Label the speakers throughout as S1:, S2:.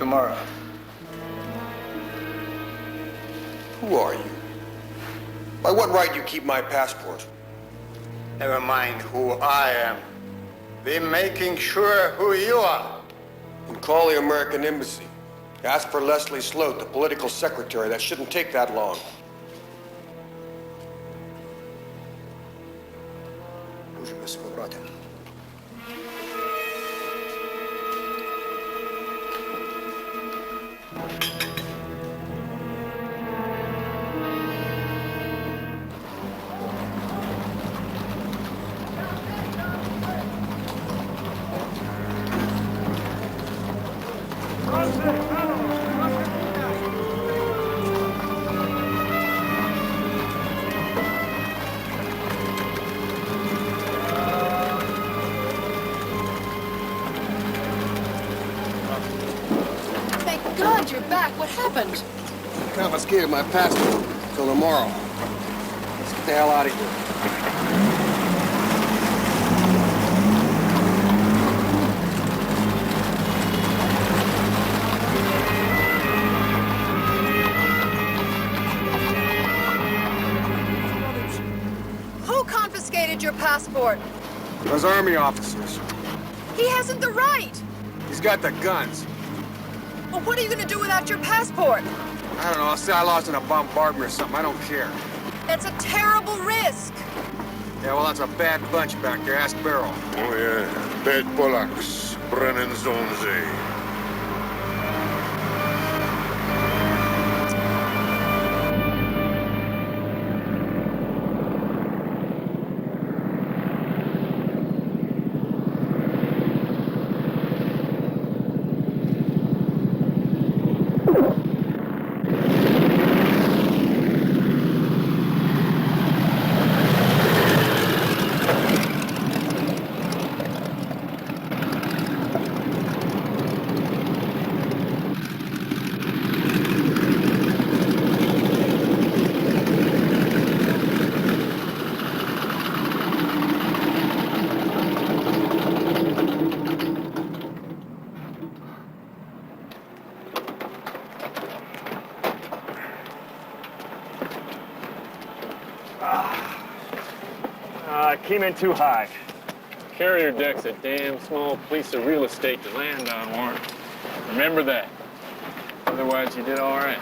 S1: tomorrow.
S2: Who are you? By what right do you keep my passport?
S1: Never mind who I am. Be making sure who you are.
S2: And call the American Embassy. Ask for Leslie Sloat, the political secretary. That shouldn't take that long.
S1: Будем с братом.
S3: Thank God you're back. What happened?
S2: Confiscated my passport till tomorrow. Let's get the hell out of here.
S3: Who confiscated your passport?
S2: Those army officers.
S3: He hasn't the right.
S2: He's got the guns.
S3: Well, what are you going to do without your passport?
S2: I don't know. I'll say I lost in a bombardment or something. I don't care.
S3: That's a terrible risk.
S2: Yeah, well, that's a bad bunch back there. Ask Beryl.
S4: Oh, yeah. Bad Polacks. Brennen Zonze.
S5: Came in too high. Carrier deck's a damn small piece of real estate to land on, Warren. Remember that. Otherwise, you did all right.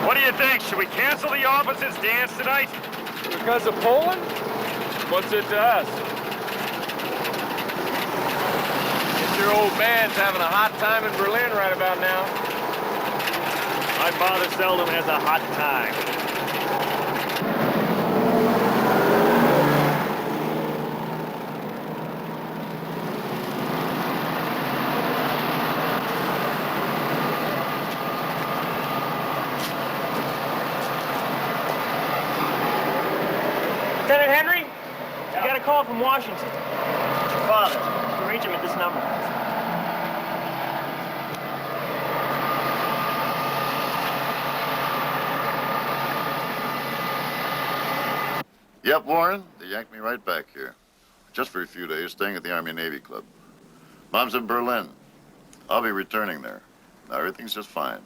S5: What do you think? Should we cancel the officers' dance tonight? Because of Poland? What's it to us? Guess your old man's having a hot time in Berlin right about now. My father seldom has a hot time.
S6: Lieutenant Henry, you got a call from Washington. It's your father. You can reach him at this number.
S4: Yep, Warren. They yanked me right back here. Just for a few days, staying at the Army-Navy Club. Mom's in Berlin. I'll be returning there. Now, everything's just fine.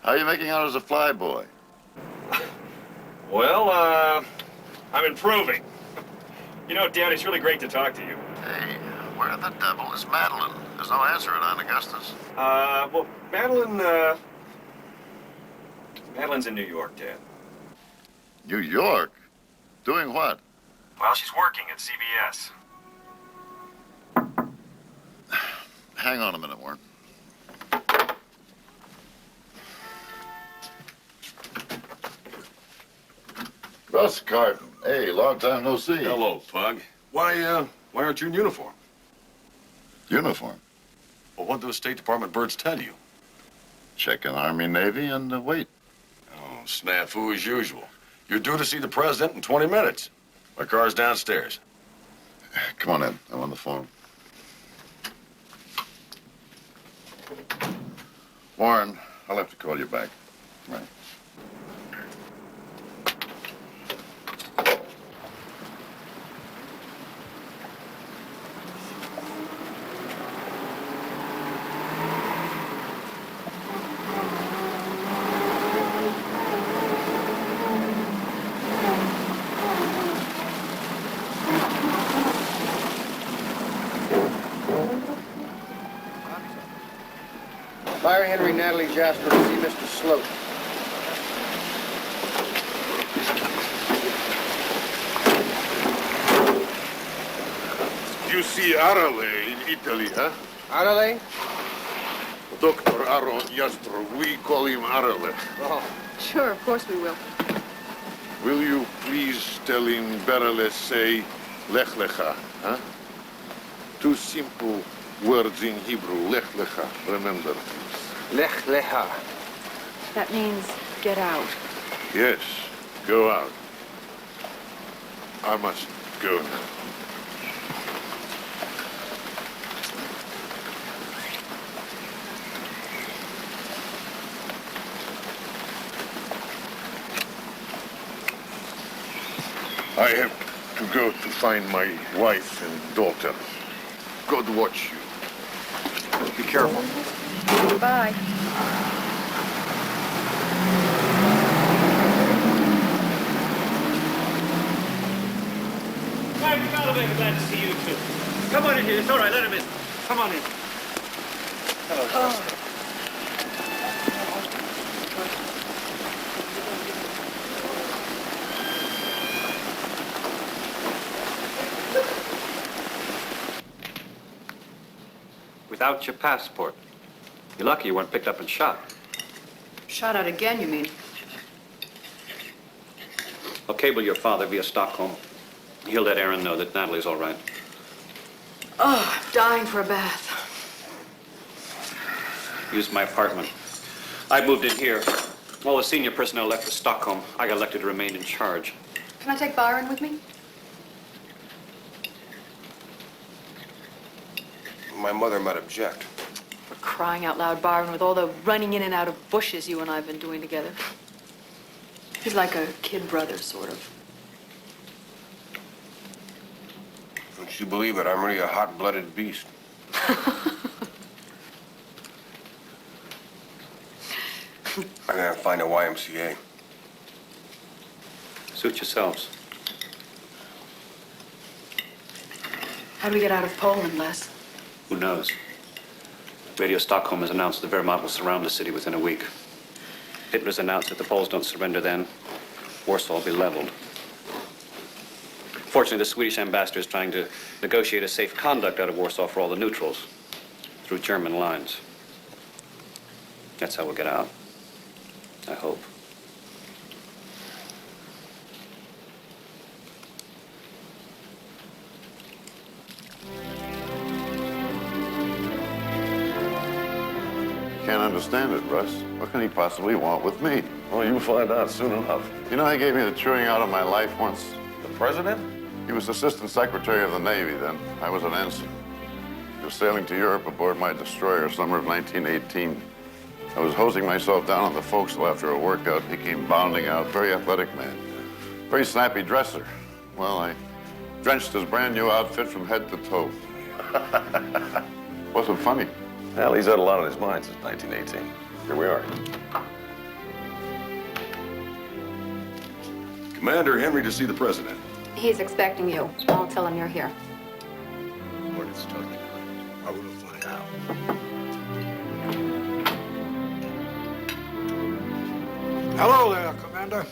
S4: How are you making out as a flyboy?
S5: Well, I'm improving. You know, Dad, it's really great to talk to you.
S4: Hey, where the devil is Madeline? There's no answer it on Augustus.
S5: Well, Madeline's in New York, Dad.
S4: New York? Doing what?
S5: Well, she's working at CBS.
S4: Hang on a minute, Warren. Russ Carton. Hey, long time no see.
S7: Hello, Pug. Why aren't you in uniform?
S4: Uniform?
S7: Well, what do the State Department birds tell you?
S4: Check in Army, Navy, and wait.
S7: Oh, snafu as usual. You're due to see the president in 20 minutes. My car's downstairs.
S4: Come on in. I'm on the phone. Warren, I'll have to call you back. Right.
S2: Byron, Henry, Natalie, Jastrow, to see Mr. Sloat.
S8: You see Arale in Italy, huh?
S2: Arale?
S8: Dr. Aaron Jastrow. We call him Arale.
S2: Oh.
S3: Sure, of course we will.
S8: Will you please tell him Berele say Lech Lecha, huh? Two simple words in Hebrew, Lech Lecha. Remember.
S2: Lech Lecha.
S3: That means get out.
S8: Yes, go out. I must go now. I have to go to find my wife and daughter. God watch you.
S2: Be careful.
S3: Bye.
S6: Glad to see you too. Come on in here. It's all right. Let him in. Come on in. Hello, Jastrow.
S9: Without your passport. You're lucky you weren't picked up and shot.
S3: Shot at again, you mean?
S9: I'll cable your father via Stockholm. He'll let Aaron know that Natalie's all right.
S3: Oh, I'm dying for a bath.
S9: Use my apartment. I moved in here. All the senior personnel left for Stockholm. I got elected to remain in charge.
S3: Can I take Byron with me?
S2: My mother might object.
S3: For crying out loud, Byron, with all the running in and out of bushes you and I have been doing together. He's like a kid brother, sort of.
S2: Don't you believe it? I'm really a hot-blooded beast. I'm gonna find a YMCA.
S9: Suit yourselves.
S3: How do we get out of Poland, Les?
S9: Who knows? Radio Stockholm has announced the Wehrmacht will surround the city within a week. Hitler's announced that the Poles don't surrender then, Warsaw will be leveled. Fortunately, the Swedish ambassador is trying to negotiate a safe conduct out of Warsaw for all the neutrals through German lines. That's how we'll get out. I hope.
S4: Can't understand it, Russ. What can he possibly want with me?
S7: Well, you'll find out soon enough.
S4: You know, he gave me the chewing out of my life once.
S7: The president?
S4: He was Assistant Secretary of the Navy then. I was an ensign. He was sailing to Europe aboard my destroyer summer of 1918. I was hosing myself down on the forecastle after a workout. He came bounding out, very athletic man. Very snappy dresser. Well, I drenched his brand new outfit from head to toe. Wasn't funny.
S7: Well, he's had a lot on his mind since 1918. Here we are. Commander Henry to see the president.
S10: He's expecting you. I'll tell him you're here.
S8: What is talking about? I will find out.
S11: Hello there, Commander.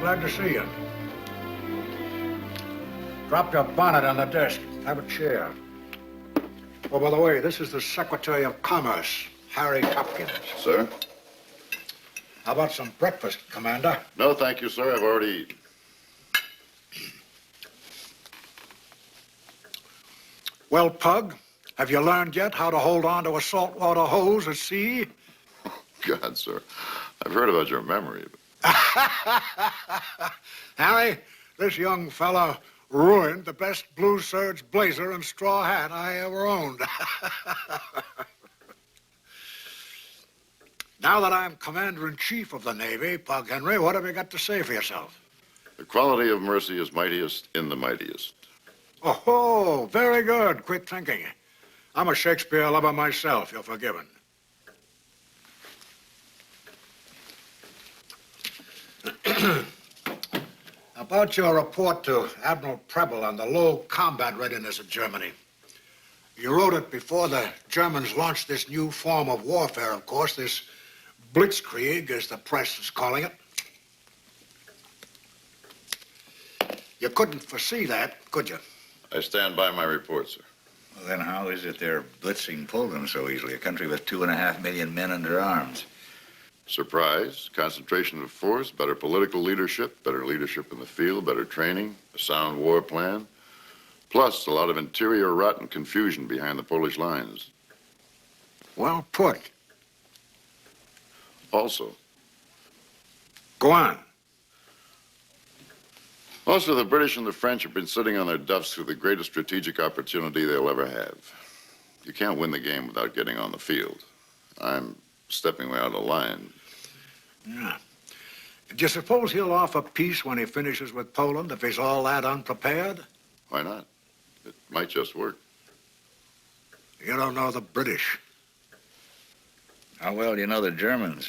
S11: Glad to see you. Drop your bonnet on the desk. Have a chair. Oh, by the way, this is the Secretary of Commerce, Harry Tompkins.
S4: Sir?
S11: How about some breakfast, Commander?
S4: No, thank you, sir. I've already eaten.
S11: Well, Pug, have you learned yet how to hold on to a saltwater hose at sea?
S4: God, sir. I've heard about your memory.
S11: Harry, this young fella ruined the best blue serge blazer and straw hat I ever owned. Now that I'm Commander-in-Chief of the Navy, Pug Henry, what have you got to say for yourself?
S4: The quality of mercy is mightiest in the mightiest.
S11: Oh, very good. Quick thinking. I'm a Shakespeare lover myself. You're forgiven. About your report to Admiral Preble on the low combat readiness of Germany. You wrote it before the Germans launched this new form of warfare, of course, this blitzkrieg, as the press is calling it. You couldn't foresee that, could you?
S4: I stand by my report, sir.
S12: Well, then how is it they're blitzing Poland so easily, a country with 2.5 million men under arms?
S4: Surprise, concentration of force, better political leadership, better leadership in the field, better training, a sound war plan, plus a lot of interior rot and confusion behind the Polish lines.
S11: Well put.
S4: Also,
S11: Go on.
S4: the British and the French have been sitting on their duffs through the greatest strategic opportunity they'll ever have. You can't win the game without getting on the field. I'm stepping way out of line.
S11: Yeah. Do you suppose he'll offer peace when he finishes with Poland if he's all that unprepared?
S4: Why not? It might just work.
S11: You don't know the British.
S12: How well do you know the Germans?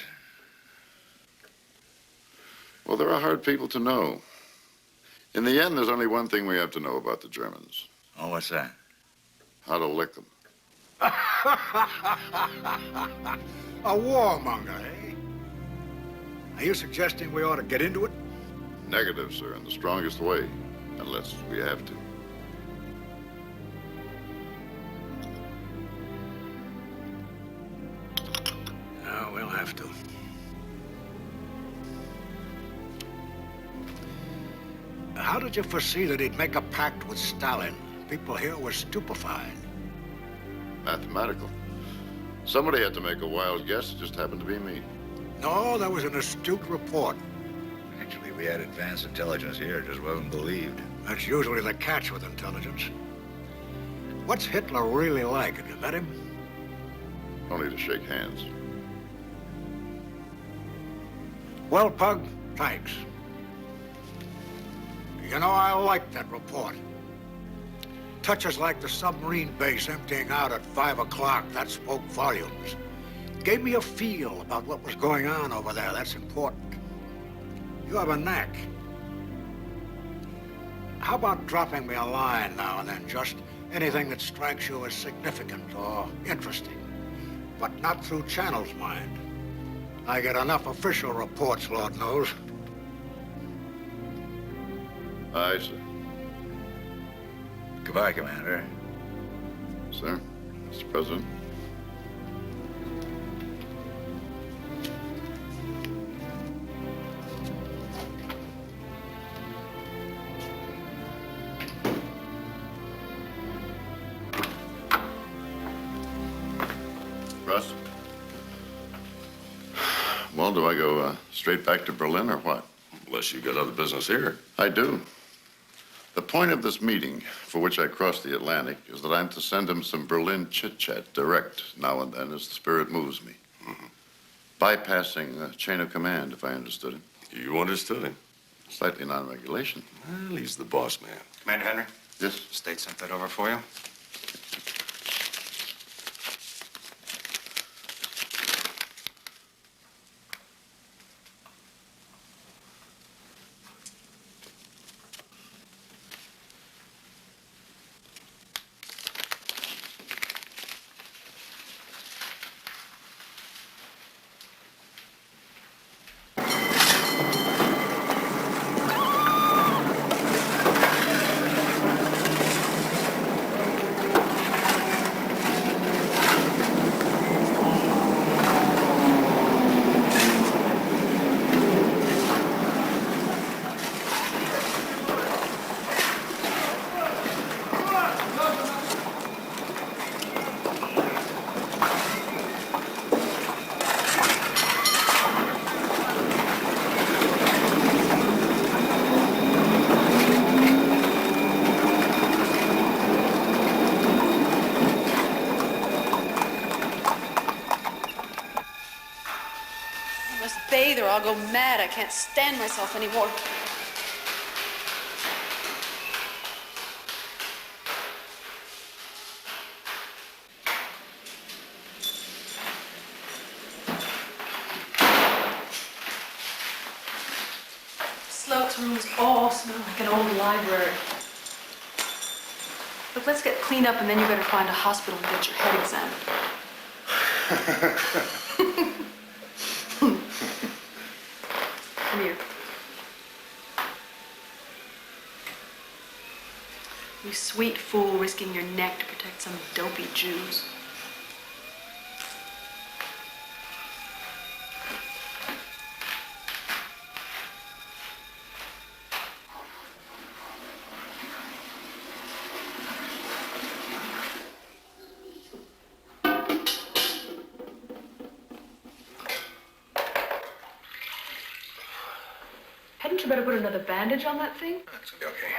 S4: Well, they're a hard people to know. In the end, there's only one thing we have to know about the Germans.
S12: Oh, what's that?
S4: How to lick them.
S11: A warmonger, eh? Are you suggesting we ought to get into it?
S4: Negative, sir, in the strongest way. Unless we have to.
S11: No, we'll have to. How did you foresee that he'd make a pact with Stalin? People here were stupefied.
S4: Mathematical. Somebody had to make a wild guess. It just happened to be me.
S11: No, there was an astute report.
S12: Actually, we had advanced intelligence here. It just wasn't believed.
S11: That's usually the catch with intelligence. What's Hitler really like? Have you met him?
S4: Only to shake hands.
S11: Well, Pug, thanks. You know, I like that report. Touches like the submarine base emptying out at 5 o'clock, that spoke volumes. Gave me a feel about what was going on over there. That's important. You have a knack. How about dropping me a line now and then? Just anything that strikes you as significant or interesting. But not through channels, mind. I get enough official reports, Lord knows.
S4: Aye, sir.
S12: Goodbye, Commander.
S4: Sir, Mr. President. Russ? Well, do I go straight back to Berlin or what?
S7: Unless you got other business here.
S4: I do. The point of this meeting, for which I crossed the Atlantic, is that I'm to send him some Berlin chit-chat direct now and then as the spirit moves me.
S7: Mm-hmm.
S4: Bypassing the chain of command, if I understood him.
S7: You understood him.
S4: Slightly non-regulation.
S7: Well, he's the boss man.
S9: Commander Henry?
S4: Yes?
S9: State sent that over for you.
S3: I'll go mad. I can't stand myself anymore. Sloat's rooms all smell like an old library. Look, let's get cleaned up and then you better find a hospital and get your head examined. Come here. You sweet fool risking your neck to protect some dopey Jews. Hadn't you better put another bandage on that thing?
S2: It's gonna be okay.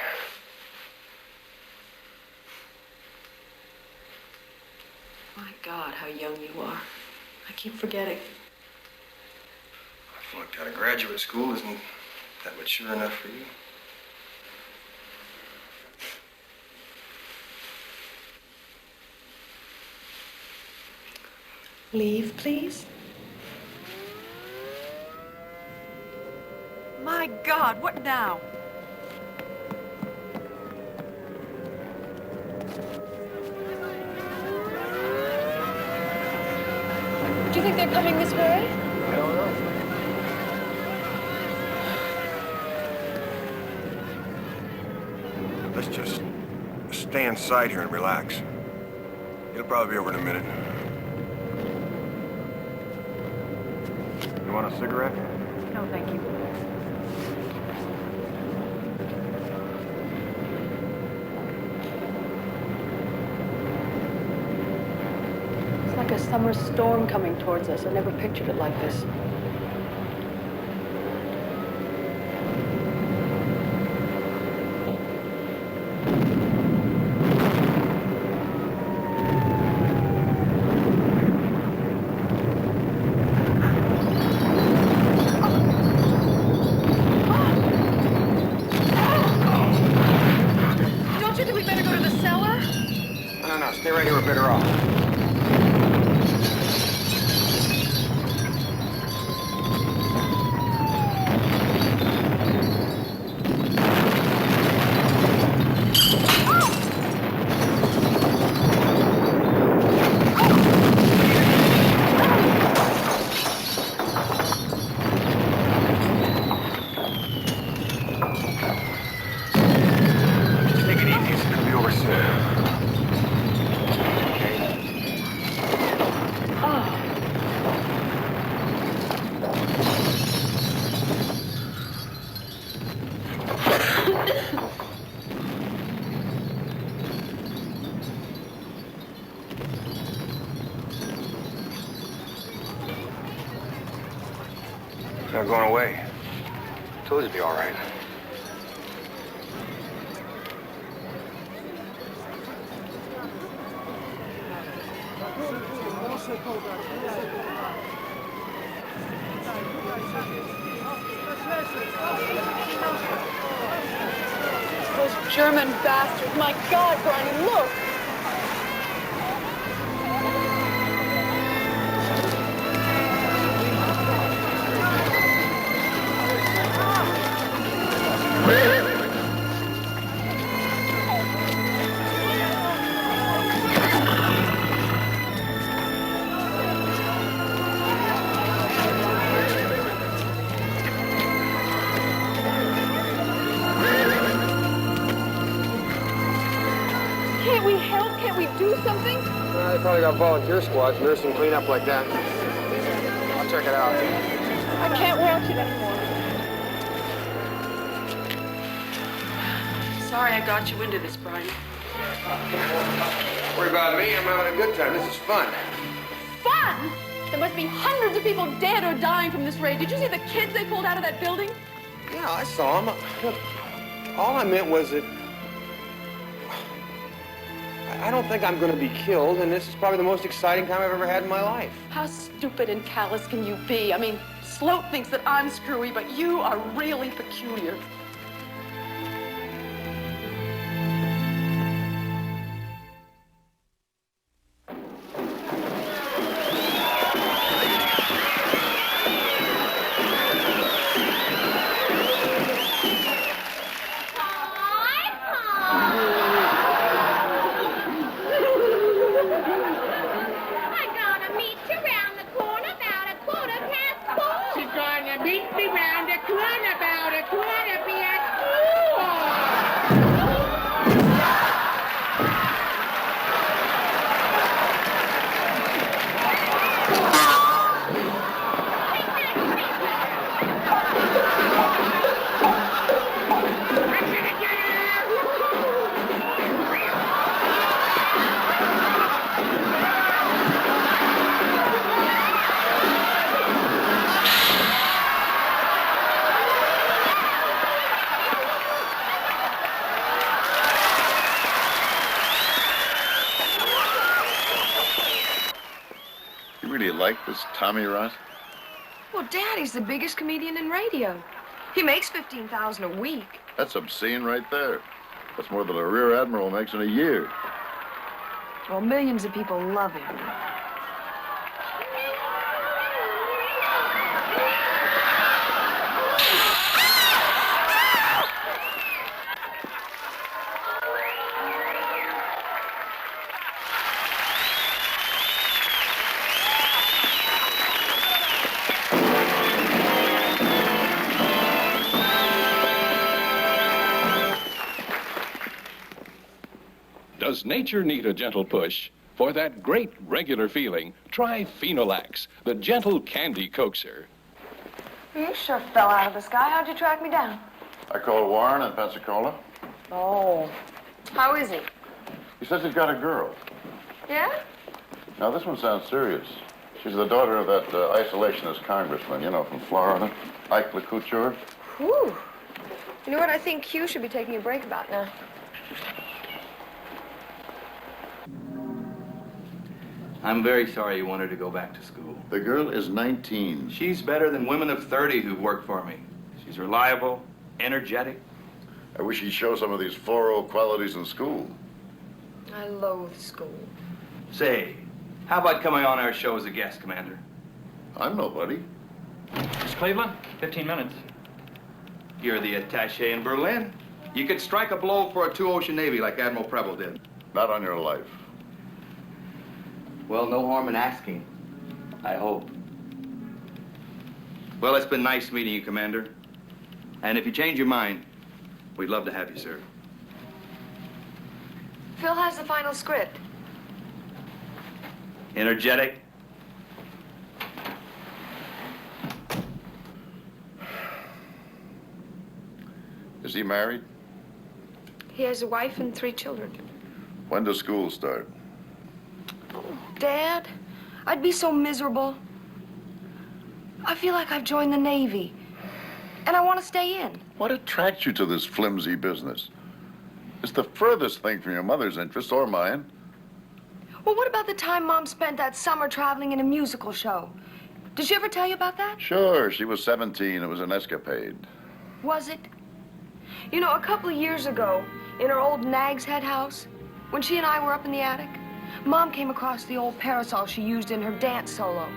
S3: My God, how young you are. I keep forgetting.
S2: I flunked out of graduate school. Isn't that mature enough for you?
S3: Leave, please. My God, what now? Do you think they're coming this way?
S2: I don't know. Let's just stay inside here and relax. It'll probably be over in a minute. You want a cigarette?
S3: No, thank you. It's like a summer storm coming towards us. I never pictured it like this. Don't you think we better go to the cellar?
S2: No, stay right here. We're better off. Take it easy. It's gonna be over soon. Not going away. Told you it'd be all right.
S3: Those German bastards. My God, Barney, look! Can't we help? Can't we do something?
S2: They probably got volunteer squads nursing clean up like that. I'll check it out.
S3: I can't watch it anymore. Sorry I got you into this, Brian.
S2: Worry about me. I'm having a good time. This is fun.
S3: Fun? There must be hundreds of people dead or dying from this raid. Did you see the kids they pulled out of that building?
S2: Yeah, I saw them. Look, all I meant was that I don't think I'm going to be killed, and this is probably the most exciting time I've ever had in my life.
S3: How stupid and callous can you be? I mean, Sloat thinks that I'm screwy, but you are really peculiar.
S4: like this Tommy rot?
S13: Well, Daddy's the biggest comedian in radio. He makes $15,000 a week.
S4: That's obscene right there. That's more than a rear admiral makes in a year.
S13: Well, millions of people love him.
S14: Does nature need a gentle push? For that great regular feeling, try Phenolax, the gentle candy coaxer.
S13: You sure fell out of the sky. How'd you track me down?
S4: I called Warren in Pensacola.
S13: Oh. How is he?
S4: He says he's got a girl.
S13: Yeah?
S4: Now, this one sounds serious. She's the daughter of that isolationist congressman, you know, from Florida, Ike LeCouture.
S13: Whew. You know what? I think Q should be taking a break about now.
S15: I'm very sorry you want her to go back to school.
S4: The girl is 19.
S15: She's better than women of 30 who've worked for me. She's reliable, energetic.
S4: I wish he'd show some of these 4-0 qualities in school.
S13: I loathe school.
S15: Say, how about coming on our show as a guest, Commander?
S4: I'm nobody.
S5: Miss Cleveland, 15 minutes.
S15: You're the attaché in Berlin. You could strike a blow for a two-ocean navy like Admiral Preble did.
S4: Not on your life.
S15: Well, no harm in asking, I hope. Well, it's been nice meeting you, Commander. And if you change your mind, we'd love to have you, sir.
S13: Phil has the final script.
S15: Energetic.
S4: Is he married?
S13: He has a wife and 3 children.
S4: When does school start?
S13: Dad, I'd be so miserable. I feel like I've joined the Navy, and I want to stay in.
S4: What attracts you to this flimsy business? It's the furthest thing from your mother's interests or mine.
S13: Well, what about the time Mom spent that summer traveling in a musical show? Did she ever tell you about that?
S4: Sure, she was 17. It was an escapade.
S13: Was it? You know, a couple of years ago, in her old Nag's Head house, when she and I were up in the attic, Mom came across the old parasol she used in her dance solo.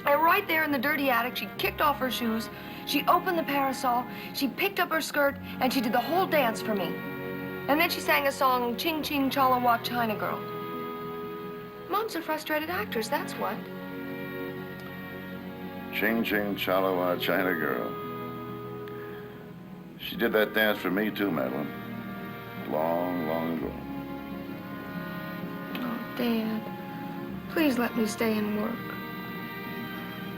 S13: And right there in the dirty attic, she kicked off her shoes, she opened the parasol, she picked up her skirt, and she did the whole dance for me. And then she sang a song, Ching Ching Chalawa China Girl. Mom's a frustrated actress, that's what.
S4: Ching Ching Chalawa China Girl. She did that dance for me too, Madeline. Long, long ago.
S13: Oh, Dad, please let me stay and work.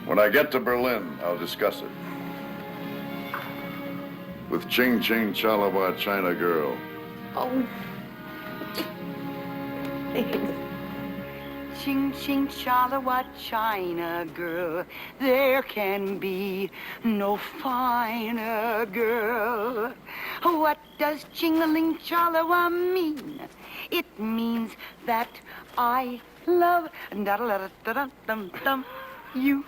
S4: When I get to Berlin, I'll discuss it. With Ching Ching Chalawa China Girl.
S13: Oh.
S16: Ching Ching Chalawa China Girl, there can be no finer girl. What does Ching-a-ling Chalawa mean? It means that I love da-da-da-da-dum-dum you.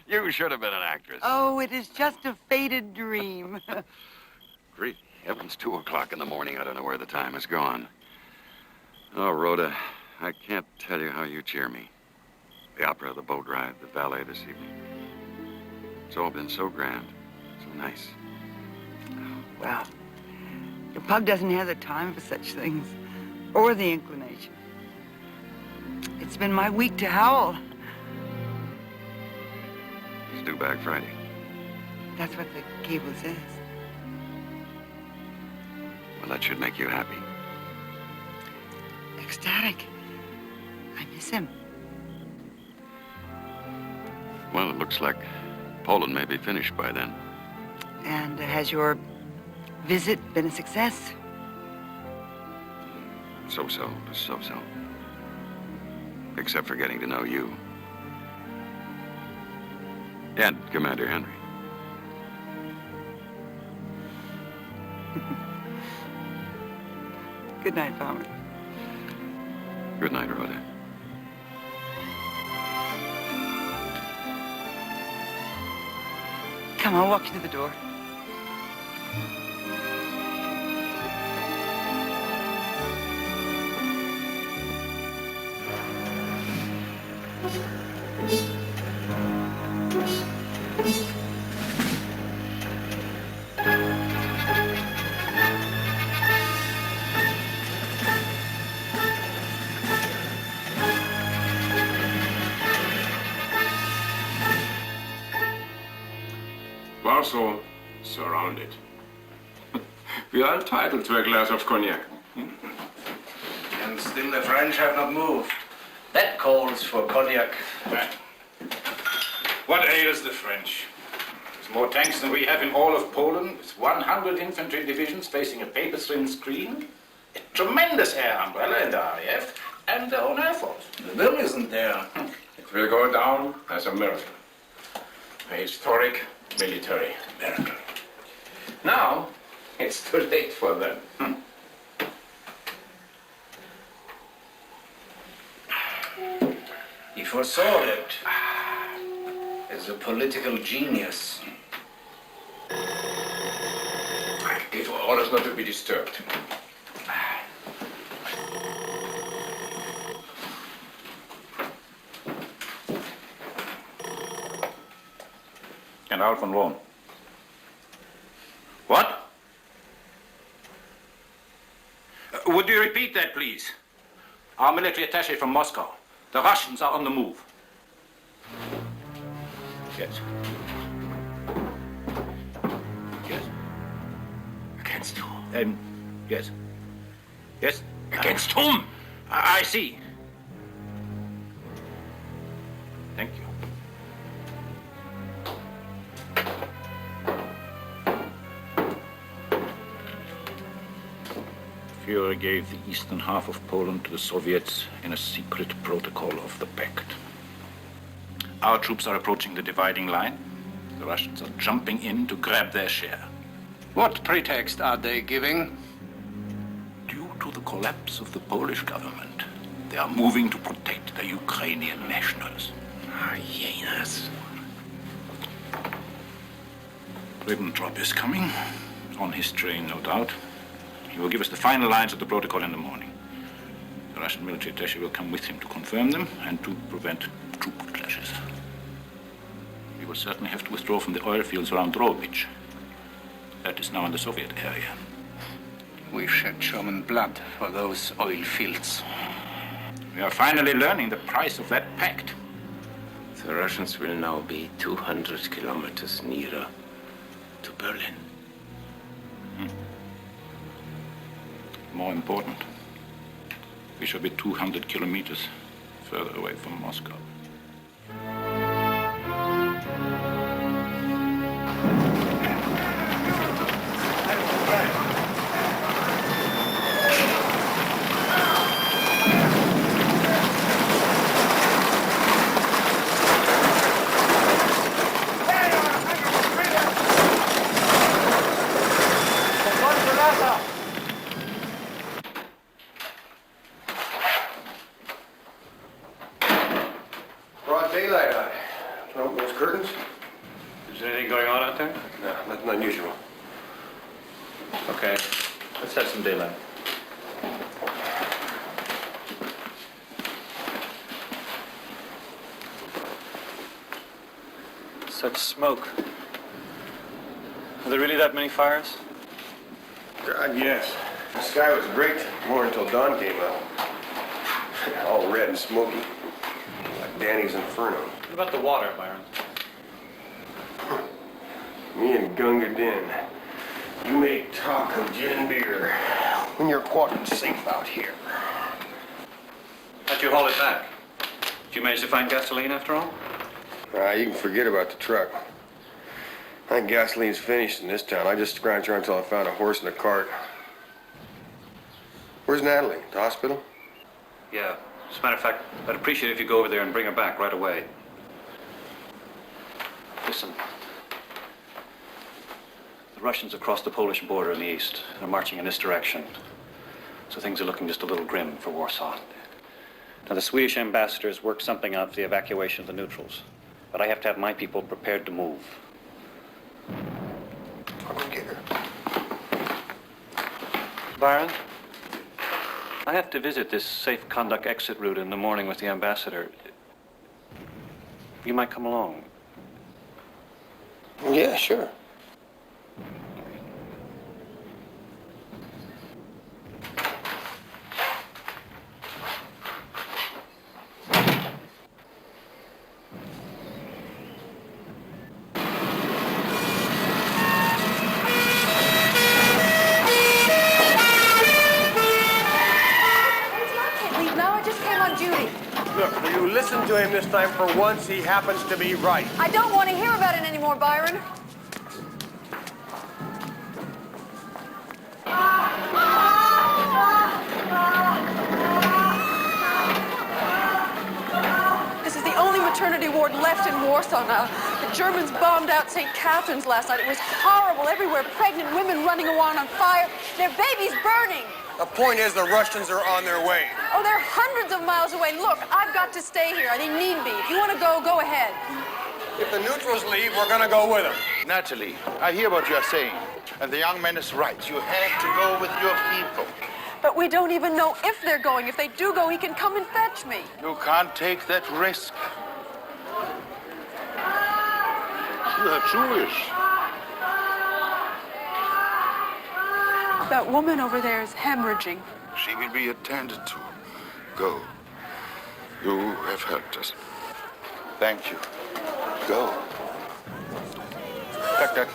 S7: You should have been an actress.
S16: Oh, it is just a faded dream.
S7: Great heavens, 2 o'clock in the morning. I don't know where the time has gone. Oh, Rhoda, I can't tell you how you cheer me. The opera, the boat ride, the ballet this evening. It's all been so grand, so nice.
S16: Well, your pug doesn't have the time for such things, or the inclination. It's been my week to howl.
S7: It's due back Friday.
S16: That's what the cable says.
S7: Well, that should make you happy.
S16: Ecstatic. I miss him.
S7: Well, it looks like Poland may be finished by then.
S16: And has your visit been a success?
S7: So-so, just so-so. Except for getting to know you. And Commander Henry.
S16: Good night, Palmer.
S7: Good night, Rhoda.
S16: Come, I'll walk you to the door.
S17: Warsaw surrounded. We are entitled to a glass of cognac.
S15: And still the French have not moved. That calls for cognac.
S18: What ails the French? There's more tanks than we have in all of Poland, with 100 infantry divisions facing a paper-thin screen, a tremendous air umbrella in the RAF, and their own air force.
S15: The bill isn't there.
S17: It will go down as a miracle. A historic military miracle. Now, it's too late for them.
S15: He foresaw it as a political genius.
S17: I gave orders not to be disturbed.
S18: General von Lohn. What? Would you repeat that, please? Our military attaché from Moscow. The Russians are on the move. Yes. Yes.
S17: Against whom?
S18: Yes. Yes?
S17: Against whom?
S18: I see. Thank you. Führer gave the eastern half of Poland to the Soviets in a secret protocol of the pact. Our troops are approaching the dividing line. The Russians are jumping in to grab their share.
S2: What pretext are they giving?
S18: Due to the collapse of the Polish government, they are moving to protect the Ukrainian nationals.
S2: Hyenas.
S18: Ribbentrop is coming, on his train, no doubt. He will give us the final lines of the protocol in the morning. The Russian military attaché will come with him to confirm them and to prevent troop clashes. We will certainly have to withdraw from the oil fields around Drobich. That is now in the Soviet area.
S2: We shed German blood for those oil fields.
S18: We are finally learning the price of that pact.
S17: The Russians will now be 200 kilometers nearer to Berlin.
S18: More important, we shall be 200 kilometers further away from Moscow.
S2: Broad daylight out. Can I open those curtains?
S9: Is there anything going on out there?
S2: No, nothing unusual.
S9: Okay, let's have some daylight. Such smoke. Are there really that many fires?
S2: God, yes. The sky was great. More until dawn came up. All red and smoky. Like Danny's Inferno.
S9: What about the water, Byron?
S2: Me and Gunga Din. You may talk of gin beer when you're quartered safe out here.
S9: How'd you haul it back? Did you manage to find gasoline after all?
S2: You can forget about the truck. I think gasoline's finished in this town. I just scrounged around until I found a horse and a cart. Where's Natalie? The hospital?
S9: Yeah. As a matter of fact, I'd appreciate it if you go over there and bring her back right away. Listen. The Russians have crossed the Polish border in the east. They're marching in this direction. So things are looking just a little grim for Warsaw. Now, the Swedish ambassadors worked something out for the evacuation of the neutrals. But I have to have my people prepared to move. Byron, I have to visit this safe conduct exit route in the morning with the ambassador. You might come along.
S2: Yeah, sure. Look, you listen to him this time for once. He happens to be right.
S3: I don't want to hear about it anymore, Byron. This is the only maternity ward left in Warsaw now. The Germans bombed out St. Catherine's last night. It was horrible. Everywhere, pregnant women running around on fire. Their babies burning.
S2: The point is the Russians are on their way.
S3: Oh, they're hundreds of miles away. Look, I've got to stay here. They need me. If you want to go, go ahead.
S2: If the neutrals leave, we're gonna go with them.
S8: Natalie, I hear what you're saying, and the young man is right. You have to go with your people.
S3: But we don't even know if they're going. If they do go, he can come and fetch me.
S8: You can't take that risk. You are Jewish.
S3: That woman over there is hemorrhaging.
S8: She will be attended to. Go. You have helped us. Thank you. Go.
S2: Tuck.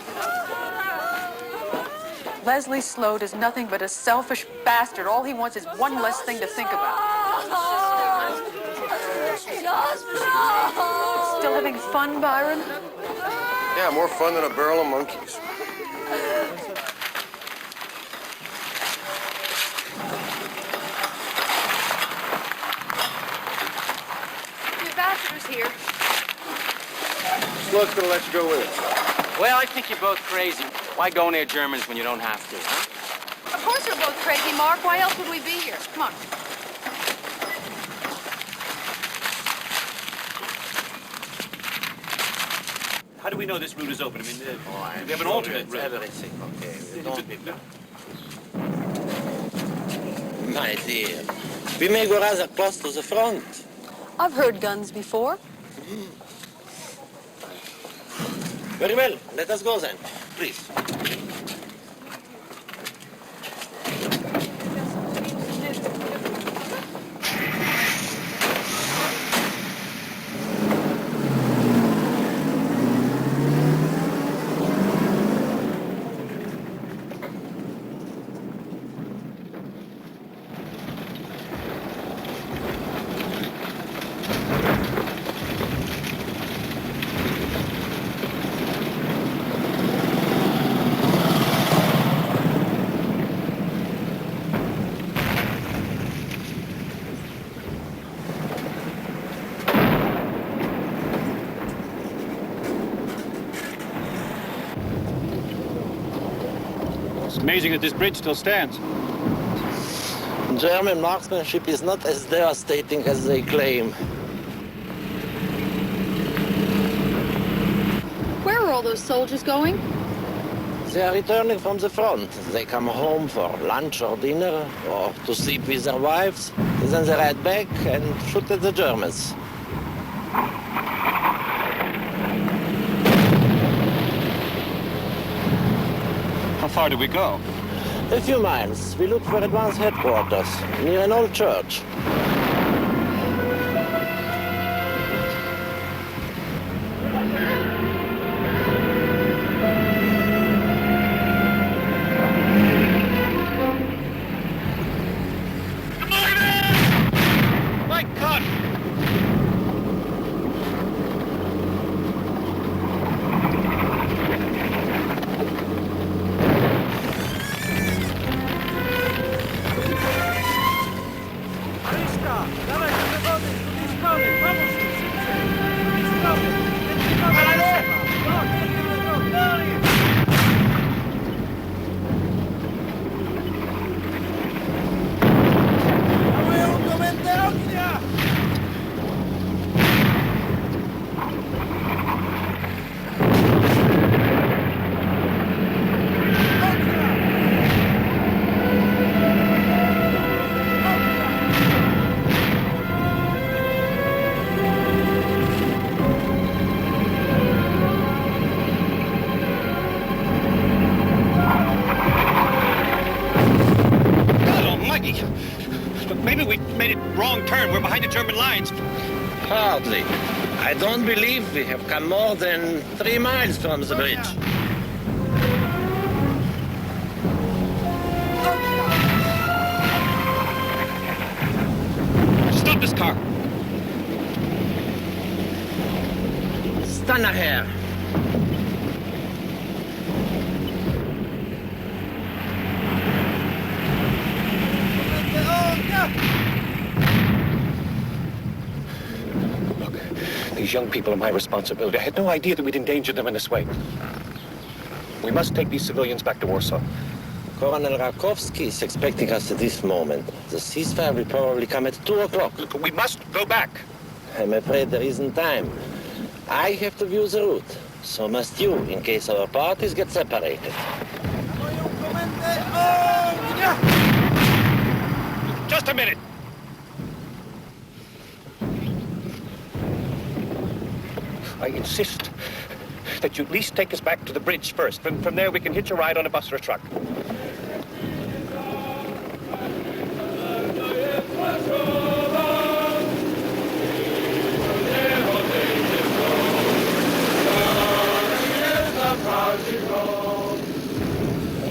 S3: Leslie Slode is nothing but a selfish bastard. All he wants is one less thing to think about. Still having fun, Byron?
S2: Yeah, more fun than a barrel of monkeys.
S3: The ambassador's here.
S2: Slode's gonna let you go with us.
S6: Well, I think you're both crazy. Why go near Germans when you don't have to, huh?
S3: Of course we're both crazy, Mark. Why else would we be here? Come on.
S6: How do we know this route is open? I mean, we have an alternate route.
S19: Everything okay. Don't be bad. My dear, we may go rather close to the front.
S3: I've heard guns before.
S19: Very well. Let us go then. Please.
S6: Amazing that this bridge still stands.
S19: German marksmanship is not as devastating as they claim.
S3: Where are all those soldiers going?
S19: They are returning from the front. They come home for lunch or dinner, or to sleep with their wives. Then they ride back and shoot at the Germans.
S6: How far do we go?
S19: A few miles. We look for advance headquarters near an old church.
S6: My God! made a wrong turn. We're behind the German lines.
S19: Hardly. I don't believe we have come more than 3 miles from the bridge.
S6: Stop this car.
S19: Stand nachher.
S6: These young people are my responsibility. I had no idea that we'd endanger them in this way. We must take these civilians back to Warsaw.
S19: Colonel Rakowski is expecting us at this moment. The ceasefire will probably come at 2 o'clock.
S6: We must go back.
S19: I'm afraid there isn't time. I have to view the route. So must you, in case our parties get separated.
S6: Just a minute. I insist that you at least take us back to the bridge first. From there, we can hitch a ride on a bus or a truck.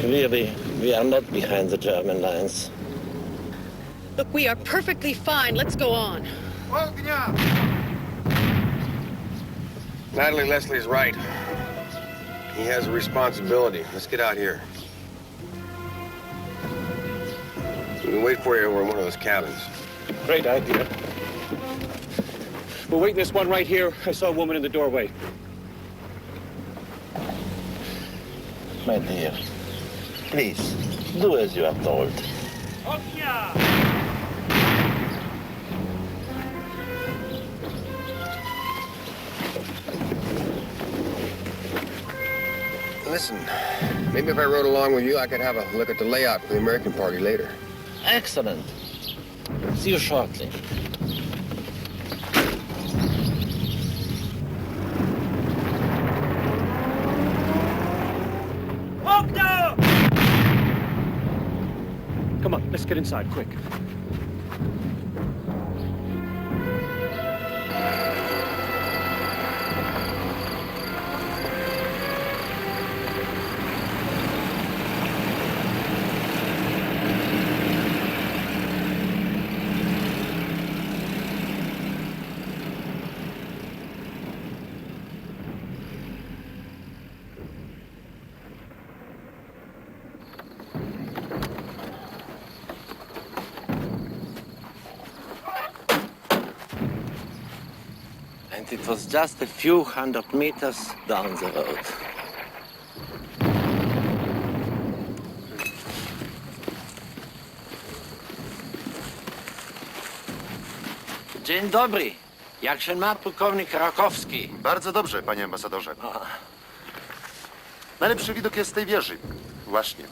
S19: Really, we are not behind the German lines.
S3: Look, we are perfectly fine. Let's go on.
S2: Natalie, Leslie's right. He has a responsibility. Let's get out here. We can wait for you over in one of those cabins.
S6: Great idea. We're waiting this one right here. I saw a woman in the doorway.
S19: My dear, please, do as you are told.
S2: Listen, maybe if I rode along with you, I could have a look at the layout for the American party later.
S19: Excellent. See you shortly.
S6: Come on, let's get inside, quick.
S19: And it was just a few 100 meters down the road. Dzień dobry. Jak się ma pułkownik Rakowski?
S20: Bardzo dobrze, panie ambasadorze. Najlepszy widok jest z tej wieży. Właśnie.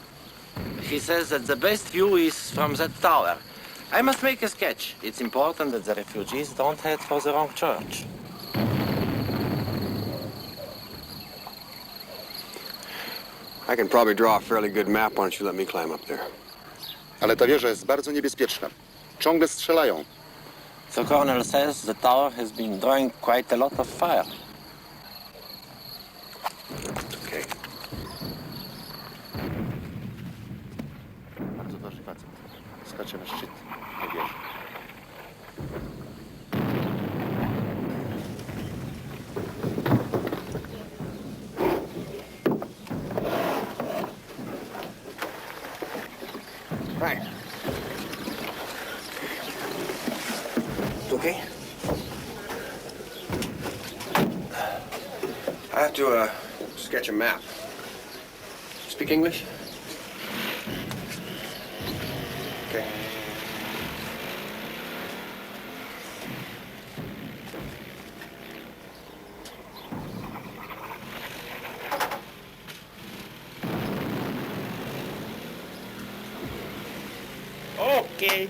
S19: He says that the best view is from that tower. I must make a sketch. It's important that the refugees don't head for the wrong church.
S2: I can probably draw a fairly good map. Why don't you let me climb up there?
S20: Ale ta wieża jest bardzo niebezpieczna. Ciągle strzelają.
S19: The colonel says the tower has been drawing quite a lot of fire.
S2: Okay.
S20: Bardzo ważny facet. Skacze na szczyt tej wieży.
S2: Right. Okay. I have to sketch a map. Speak English? Okay.
S6: Okay.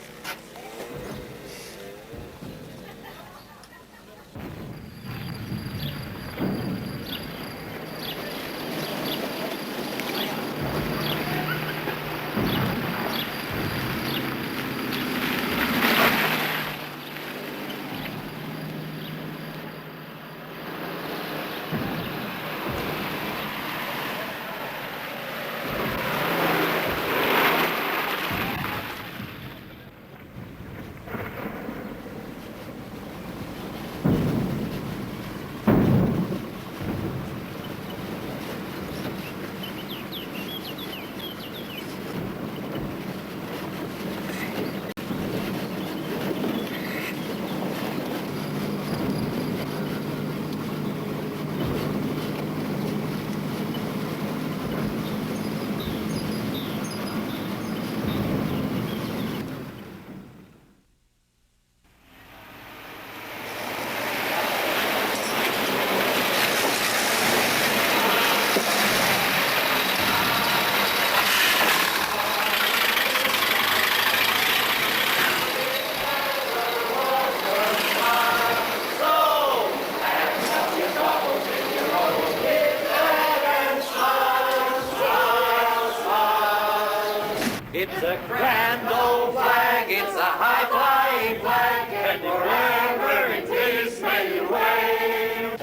S21: It's a grand old flag, it's a high-flying flag, and wherever it is, may you wave.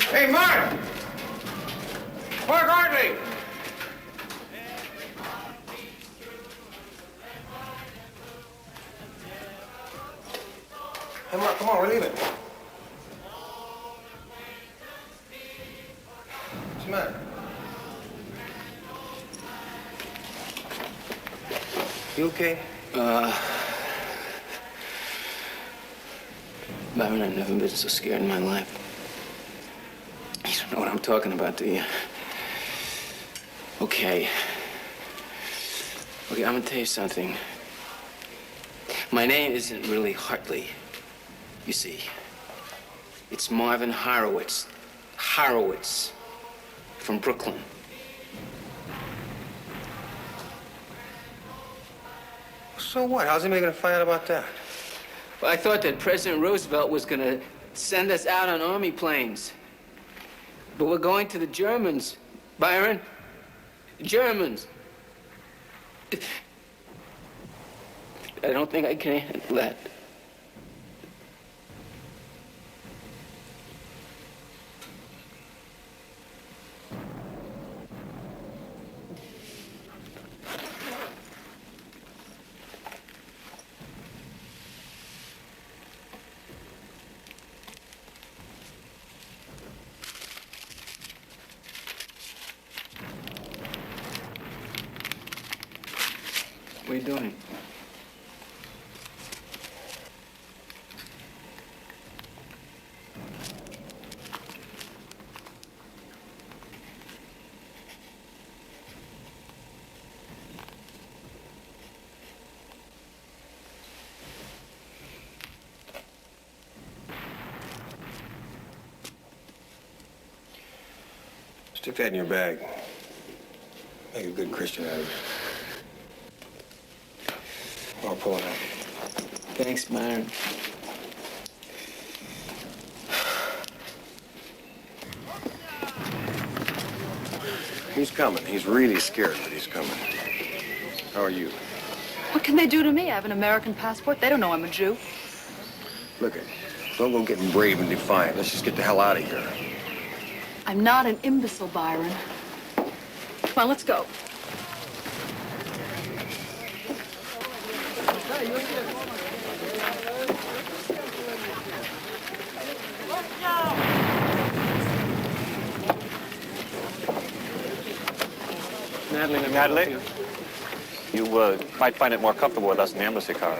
S2: Hey, Mark! Mark Hartley! Hey, Mark, come on, we're leaving. What's the matter? You okay?
S22: Byron, I've never been so scared in my life. You don't know what I'm talking about, do you? Okay, I'm gonna tell you something. My name isn't really Hartley, you see. It's Marvin Horowitz. Horowitz, from Brooklyn.
S2: So what? How's anybody gonna find out about that?
S22: Well, I thought that President Roosevelt was gonna send us out on army planes. But we're going to the Germans, Byron. Germans. I don't think I can handle that. What are you doing?
S2: Stick that in your bag. Make a good Christian out of it. I'll pull it out.
S22: Thanks, Byron.
S2: He's coming. He's really scared, but he's coming. How are you?
S3: What can they do to me? I have an American passport. They don't know I'm a Jew.
S2: Look it. Don't go getting brave and defiant. Let's just get the hell out of here.
S3: I'm not an imbecile, Byron. Come on, let's go.
S9: Natalie, you might find it more comfortable with us in the embassy car.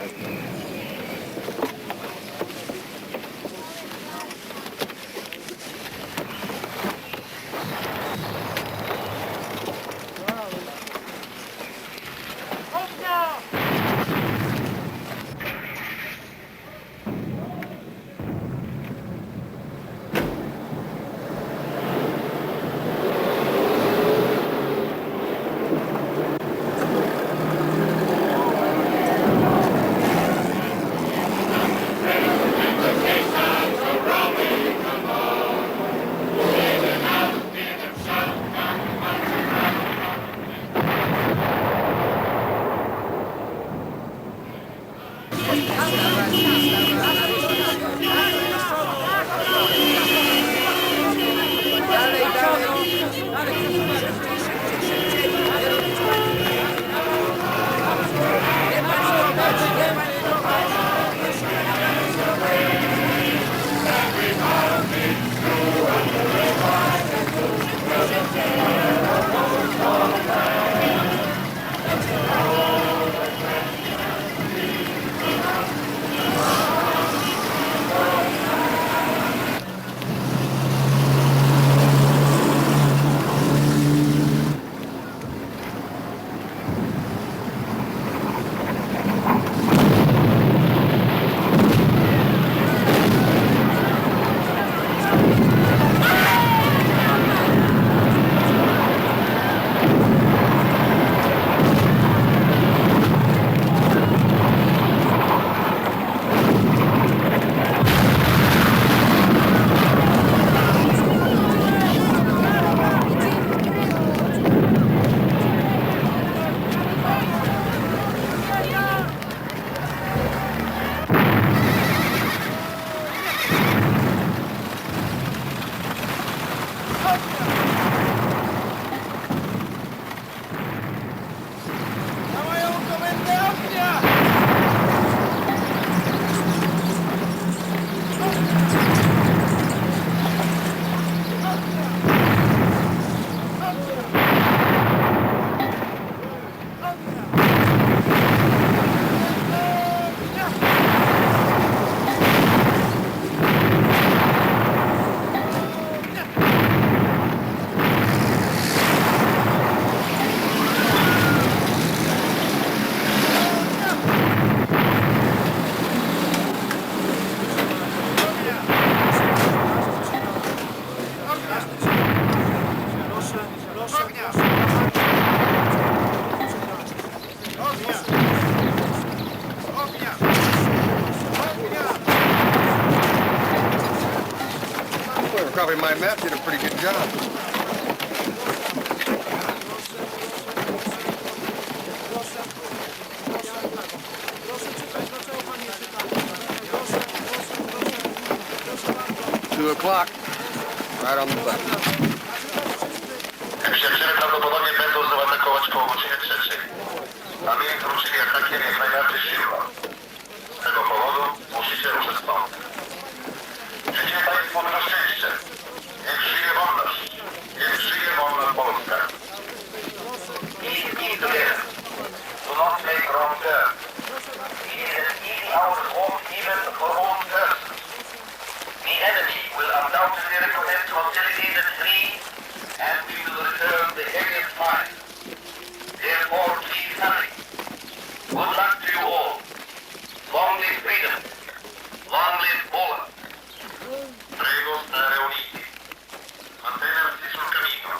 S1: Whoever copied my map did a pretty good job. 2 o'clock, right on the button.
S4: Przyjaciele prawdopodobnie będą zaatakować po godzinie 3. A my wrócili atakiem jak najbardziej szybko. Z tego powodu musicie ruszyć stąd. Życzę Państwu dużo szczęścia. Niech żyje wolność. Niech żyje wolna Polska. Keep together. Do not make wrong turns. It is an easy hour home even for old persons. The enemy will undoubtedly recommend hostilities at 3, and we will return the heaviest fire. Therefore, keep coming. Good luck to you all. Long live freedom. Long live Poland. Prego stare uniti. Mantenersi sul cammino.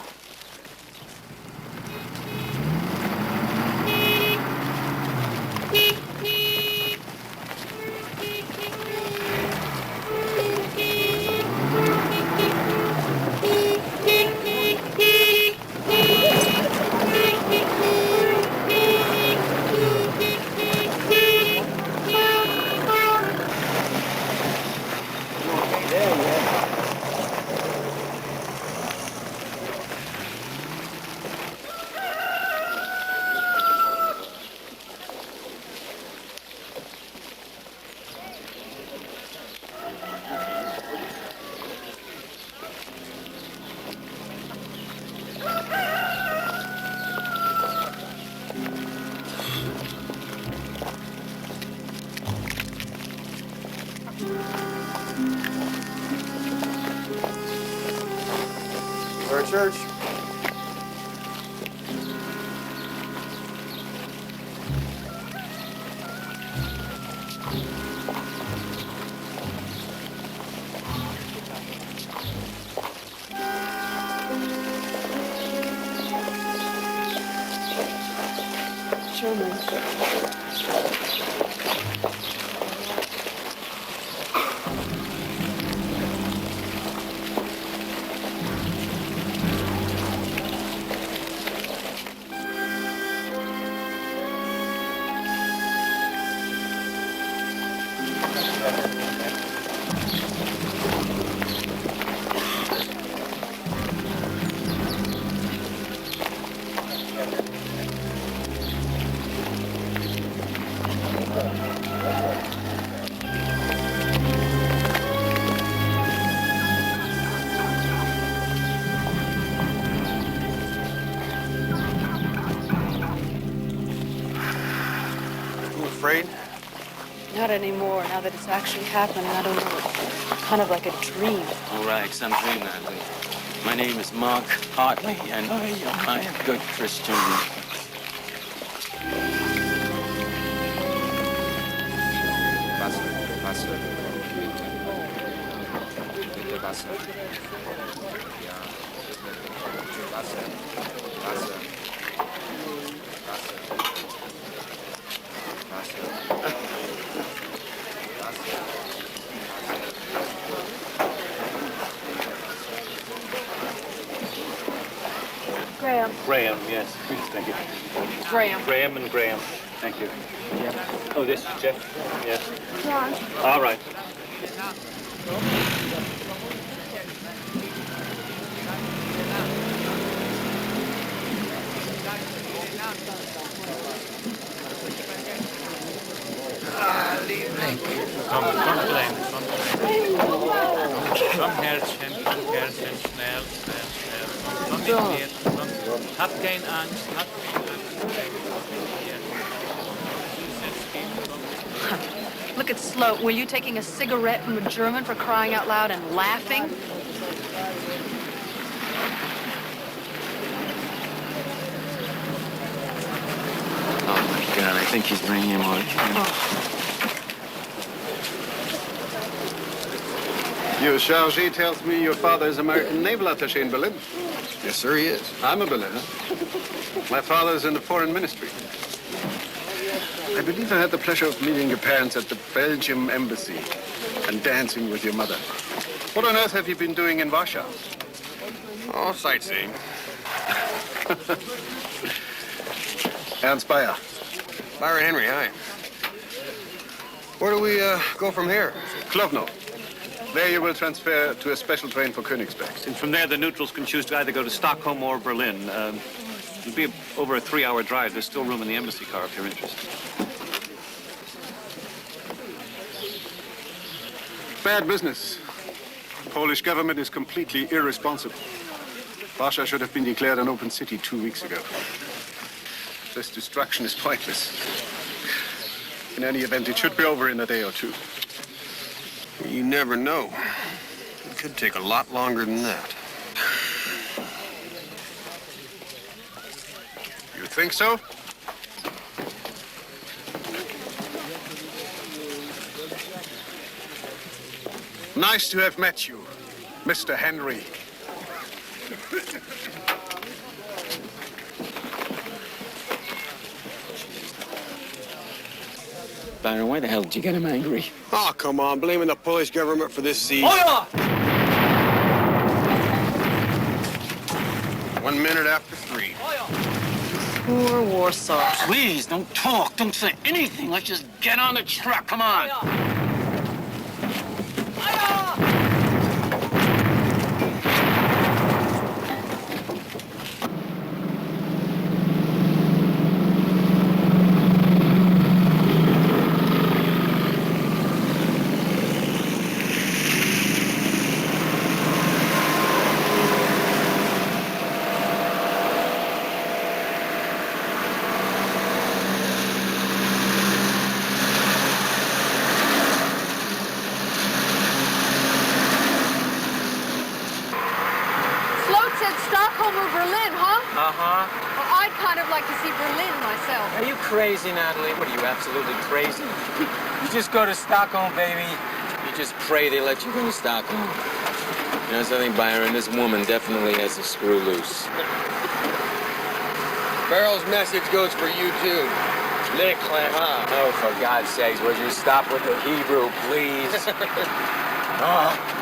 S2: We're at church.
S3: German.
S2: Afraid?
S3: Not anymore, now that it's actually happening. I don't know. It's kind of like a dream.
S22: All right, some dream, Natalie. My name is Mark Hartley, and I am a good Christian.
S1: Wasser, Wasser. Bitte Wasser. Ja, Wasser, Wasser.
S3: Graham.
S6: Graham, yes. Thank you.
S3: Graham.
S6: Graham and Graham. Thank you. Oh, this is Jeff? Yes.
S3: John.
S6: All right.
S5: Komm, Glenn, komm, Herzchen, schnell. Komm mit mir, hab keine Angst,
S3: Look at Sloat. Were you taking a cigarette from a German for crying out loud and laughing?
S22: Oh, my God, I think he's bringing him on.
S1: Your chargé tells me your father is American naval attaché in Berlin.
S2: Yes, sir, he is.
S10: I'm a Berliner. My father's in the foreign ministry. I believe I had the pleasure of meeting your parents at the Belgium embassy and dancing with your mother. What on earth have you been doing in Warsaw?
S2: Oh, sightseeing.
S10: Ernst Bayer.
S2: Byron Henry, hi. Where do we go from here?
S10: Klovno. There you will transfer to a special train for Königsberg.
S9: And from there, the neutrals can choose to either go to Stockholm or Berlin. It'll be over a 3-hour drive. There's still room in the embassy car if you're interested.
S10: Bad business. The Polish government is completely irresponsible. Warsaw should have been declared an open city 2 weeks ago. This destruction is pointless. In any event, it should be over in a day or two.
S2: You never know. It could take a lot longer than that.
S10: You think so? Nice to have met you, Mr. Henry.
S22: Byron, why the hell did you get him angry?
S2: Oh, come on, blaming the Polish government for this siege.
S22: Oh, yeah!
S2: 1 minute after 3.
S22: Poor Warsaw. Please, don't talk. Don't say anything. Let's just get on the truck. Come on.
S3: I'd kind of like to see Berlin myself.
S5: Are you crazy, Natalie? What, are you absolutely crazy? You just go to Stockholm, baby.
S19: You just pray they let you go to Stockholm. You know something, Byron? This woman definitely has a screw loose.
S2: Barrel's message goes for you, too.
S19: Oh, for God's sakes, would you stop with the Hebrew, please? Oh.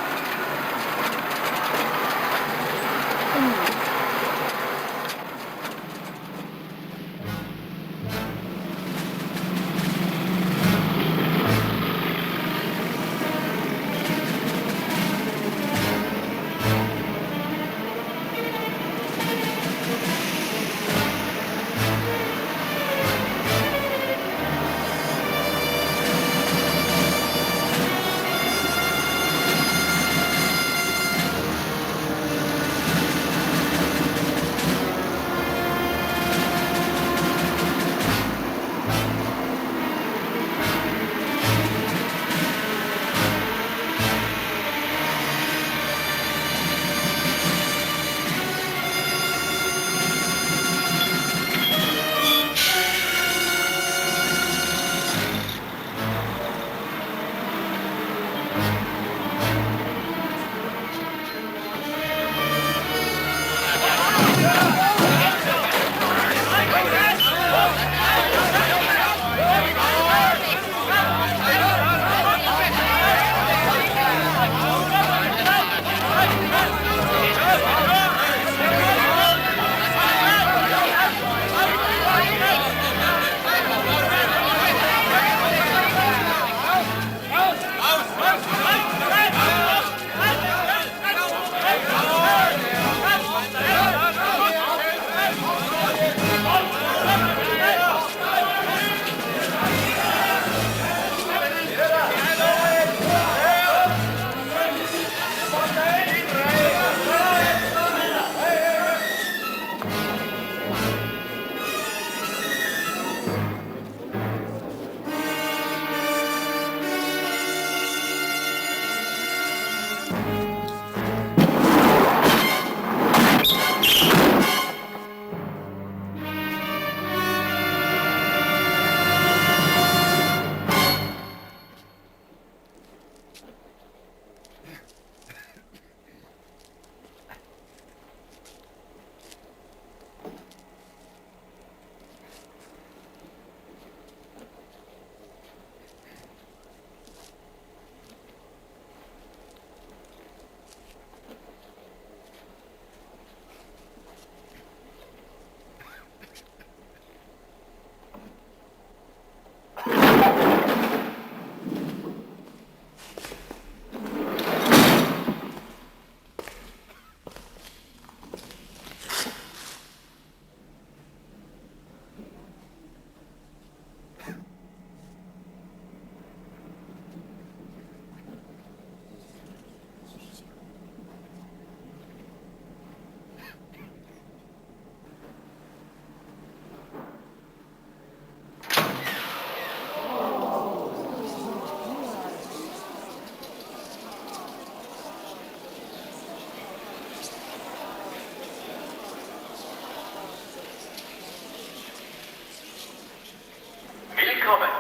S21: willkommen.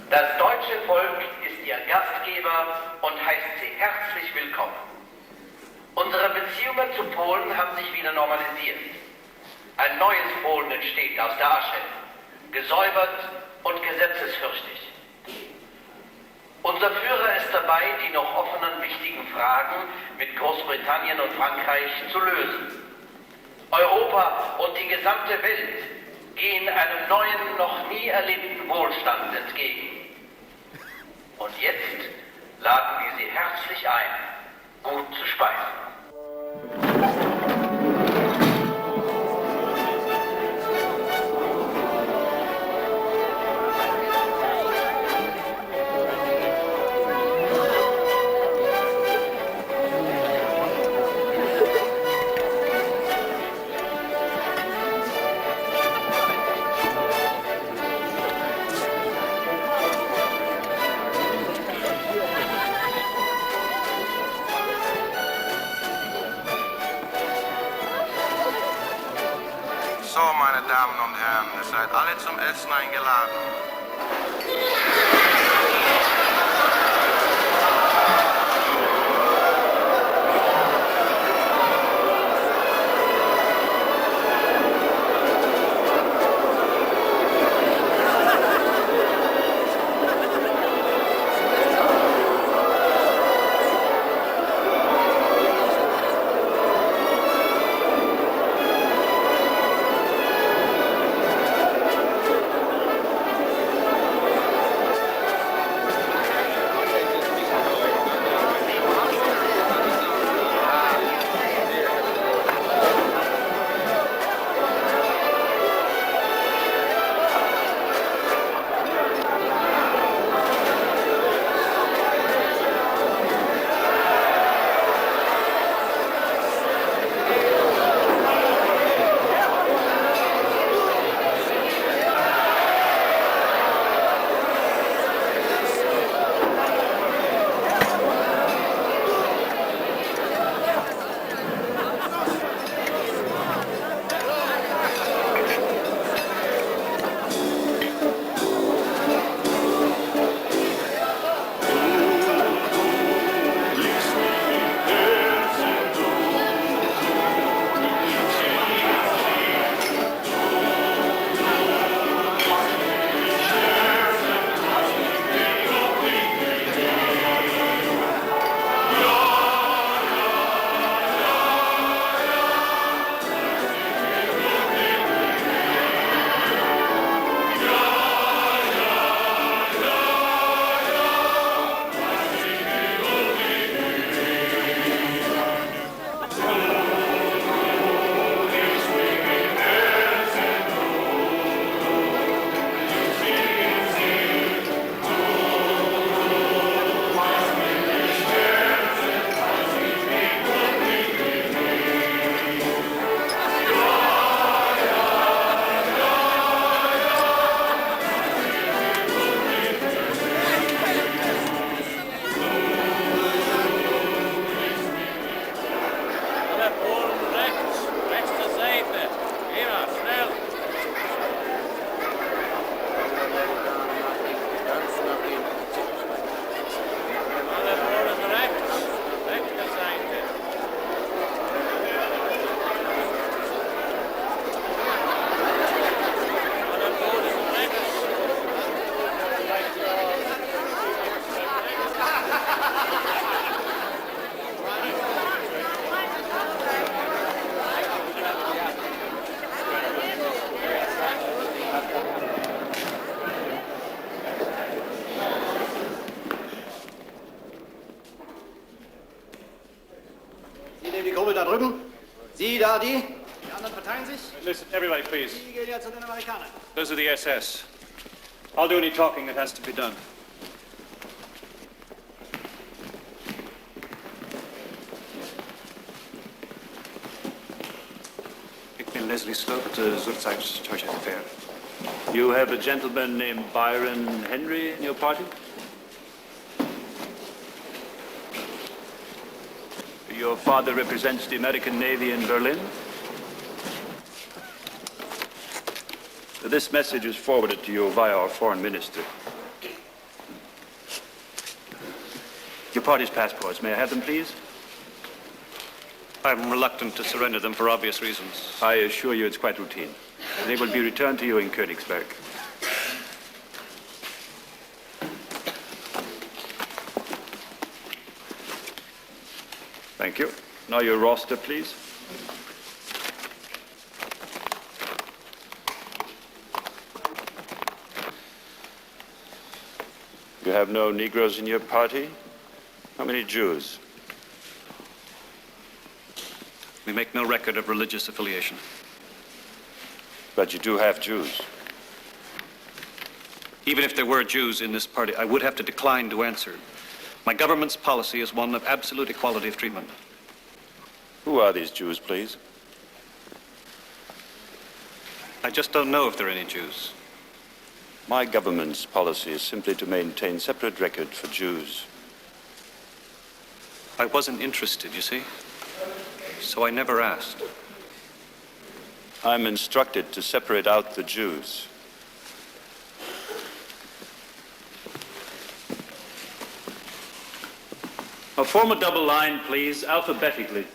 S21: Das deutsche Volk ist Ihr Gastgeber und heißt Sie herzlich willkommen. Unsere Beziehungen zu Polen haben sich wieder normalisiert. Ein neues Polen entsteht aus der Asche, gesäubert und gesetzesfürchtig. Unser Führer ist dabei, die noch offenen wichtigen Fragen mit Großbritannien und Frankreich zu lösen. Europa und die gesamte Welt gehen einem neuen, noch nie erlebten Wohlstand entgegen. Und jetzt laden wir Sie herzlich ein, gut zu speisen.
S11: So, meine Damen und Herren, ihr seid alle zum Essen eingeladen.
S12: Da drüben. Sie da, die. Die anderen verteilen sich.
S5: Listen, everybody, please.
S12: Sie gehen ja zu den Amerikanern.
S5: Those are the SS. I'll do any talking that has to be done.
S23: Ik ben Leslie Sloat, Zurzeit Church Affair. You have a gentleman named Byron Henry in your party? Your father represents the American Navy in Berlin? This message is forwarded to you via our foreign minister. Your party's passports. May I have them, please?
S9: I'm reluctant to surrender them for obvious reasons.
S23: I assure you it's quite routine. They will be returned to you in Königsberg. Thank you. Now your roster, please. You have no Negroes in your party? How many Jews?
S9: We make no record of religious affiliation.
S23: But you do have Jews.
S9: Even if there were Jews in this party, I would have to decline to answer. My government's policy is one of absolute equality of treatment.
S23: Who are these Jews, please?
S9: I just don't know if there are any Jews.
S23: My government's policy is simply to maintain separate record for Jews.
S9: I wasn't interested, you see, so I never asked.
S23: I'm instructed to separate out the Jews. Form a double line, please, alphabetically.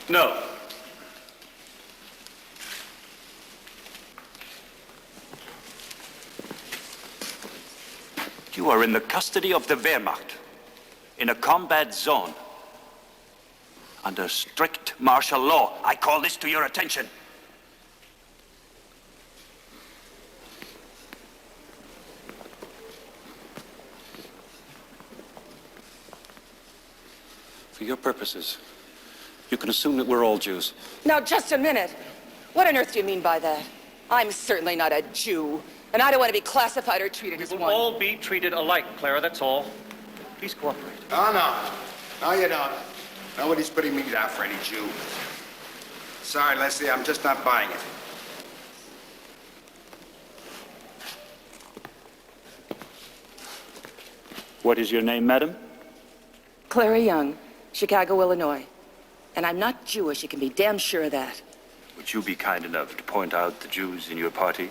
S23: No. You are in the custody of the Wehrmacht, in a combat zone. Under strict martial law, I call this to your attention.
S9: For your purposes, you can assume that we're all Jews.
S7: Now, just a minute. What on earth do you mean by that? I'm certainly not a Jew, and I don't want to be classified or treated as
S9: We
S7: one.
S9: will all be treated alike, Clara, that's all. Please cooperate.
S2: Oh, no. No, you don't. Nobody's putting me down for any Jew. Sorry, Leslie, I'm just not buying it.
S23: What is your name, madam?
S7: Clara Young, Chicago, Illinois. And I'm not Jewish, you can be damn sure of that.
S23: Would you be kind enough to point out the Jews in your party?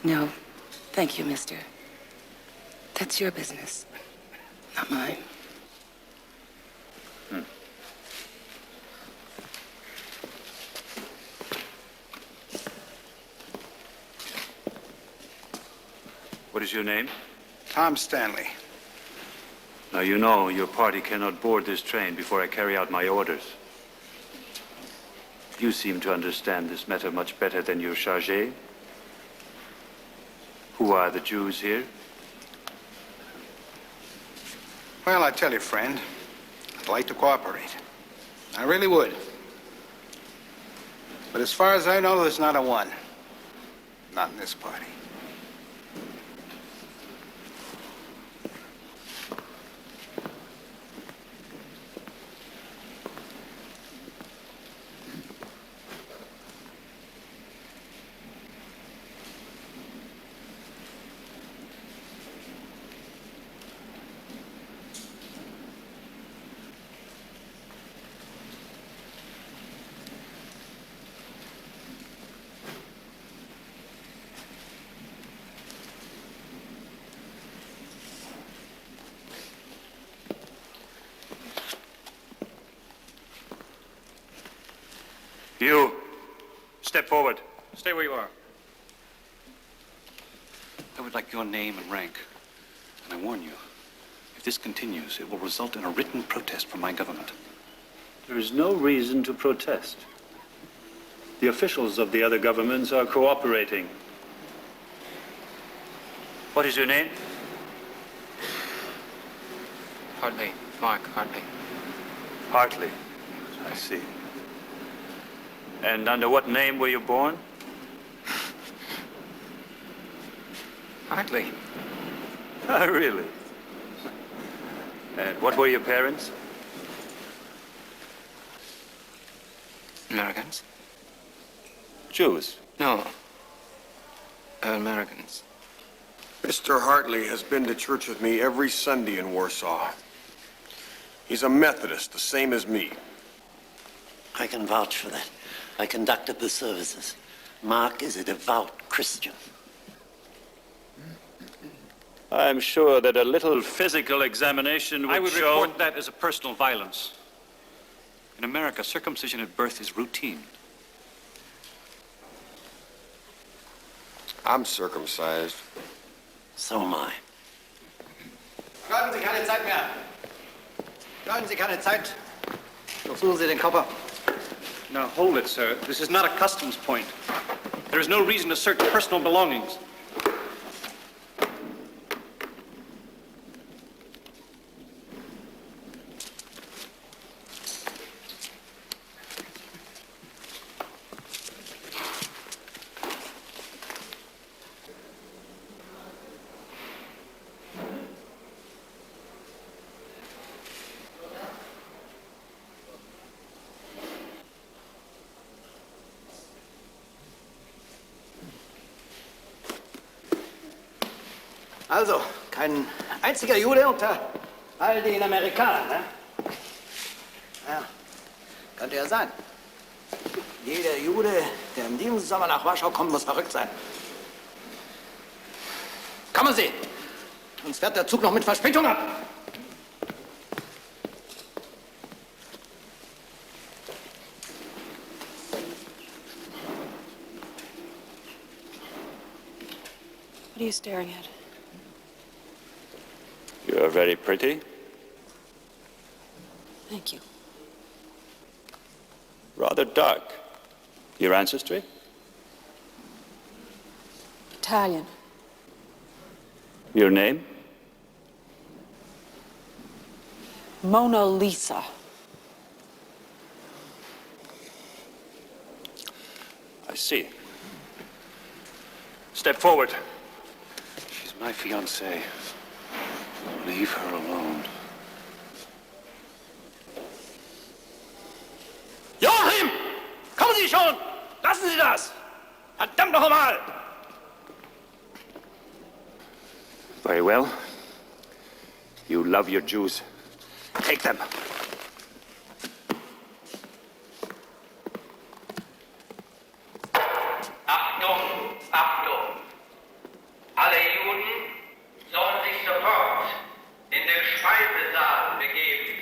S7: No, thank you, mister. That's your business, not mine.
S23: What is your name?
S2: Tom Stanley.
S23: Now, you know your party cannot board this train before I carry out my orders. You seem to understand this matter much better than your chargé. Who are the Jews here?
S2: Well, I tell you, friend, I'd like to cooperate. I really would. But as far as I know, there's not a one. Not in this party.
S23: You, step forward.
S9: Stay where you are. I would like your name and rank. And I warn you, if this continues, it will result in a written protest from my government.
S23: There is no reason to protest. The officials of the other governments are cooperating. What is your name?
S1: Hartley. Mark Hartley.
S23: Hartley. I see. And under what name were you born?
S1: Hartley.
S23: Ah, really? And what were your parents?
S1: Americans?
S9: Jews.
S1: No. Americans.
S2: Mr. Hartley has been to church with me every Sunday in Warsaw. He's a Methodist, the same as me.
S19: I can vouch for that. I conducted the services. Mark is a devout Christian.
S9: I'm sure that a little physical examination would
S23: I would
S9: show...
S23: report that as a personal violence. In America, circumcision at birth is routine.
S2: I'm circumcised.
S19: So am I.
S12: Vergeuden Sie keine Zeit mehr. Vergeuden Sie keine Zeit. Durchsuchen Sie den Koffer.
S23: Now, hold it, sir. This is not a customs point. There is no reason to search personal belongings.
S12: Also, kein einziger Jude unter all den Amerikanern, ne? Ja, könnte ja sein. Jeder Jude, der in diesem Sommer nach Warschau kommt, muss verrückt sein. Kommen Sie! Sonst fährt der Zug noch mit Verspätung ab.
S3: What are you staring at?
S9: You're very pretty.
S3: Thank you.
S9: Rather dark. Your ancestry?
S3: Italian.
S9: Your name?
S3: Mona Lisa.
S9: I see. Step forward. She's my fiancée. Leave her alone.
S12: Joachim! Kommen Sie schon! Lassen Sie das! Verdammt noch einmal!
S9: Very well. You love your Jews. Take them.
S21: Achtung, Achtung! Alle Juden sollen sich sofort in den Speisesaal begeben.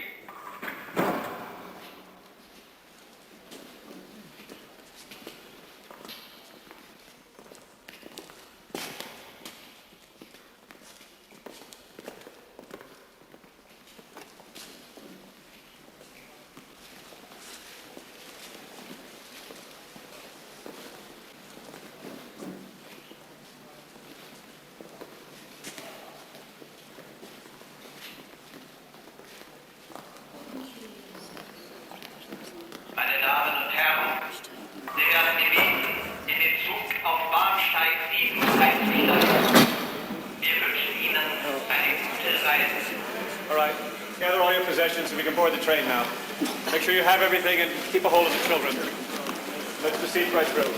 S21: Meine Damen und Herren, Sie werden gebeten, in den Zug auf Bahnsteig 7 einzusteigen. Wir wünschen Ihnen eine gute Reise.
S5: All right, gather all your possessions so we can board the train now. Make sure you have everything and keep a hold of the children. Let's proceed right through.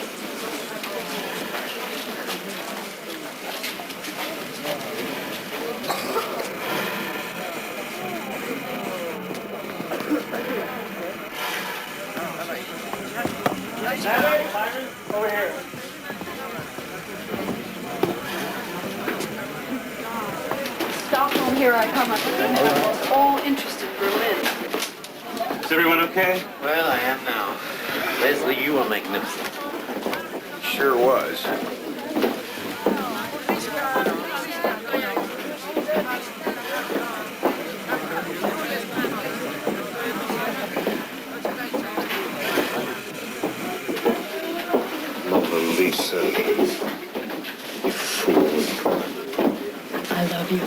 S5: Natalie, Byron, over here.
S3: Stockholm, here I come. I lost all interest in Berlin.
S5: Is everyone okay?
S19: Well, I am now. Leslie, you were magnificent.
S2: Sure was.
S6: Mona Lisa. You fool.
S3: I love you.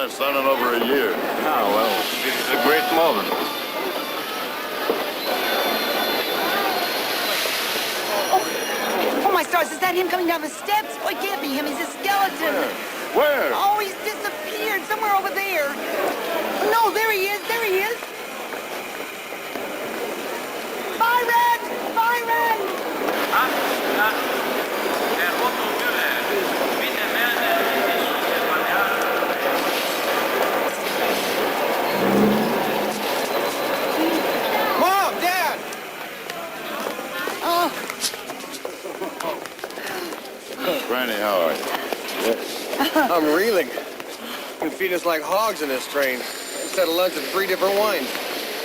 S4: it's done in over a year.
S5: Oh, well, this is a great moment.
S13: Oh, my stars, is that him coming down the steps? Oh, it can't be him. He's a skeleton.
S4: Where?
S13: Oh, he's disappeared. Somewhere over there. No, there he is. There he is. Byron! Byron!
S2: Mom! Dad!
S13: Oh.
S4: Granny, how are you?
S2: I'm reeling. You feed us like hogs in this train. Just had a lunch of 3 different wines.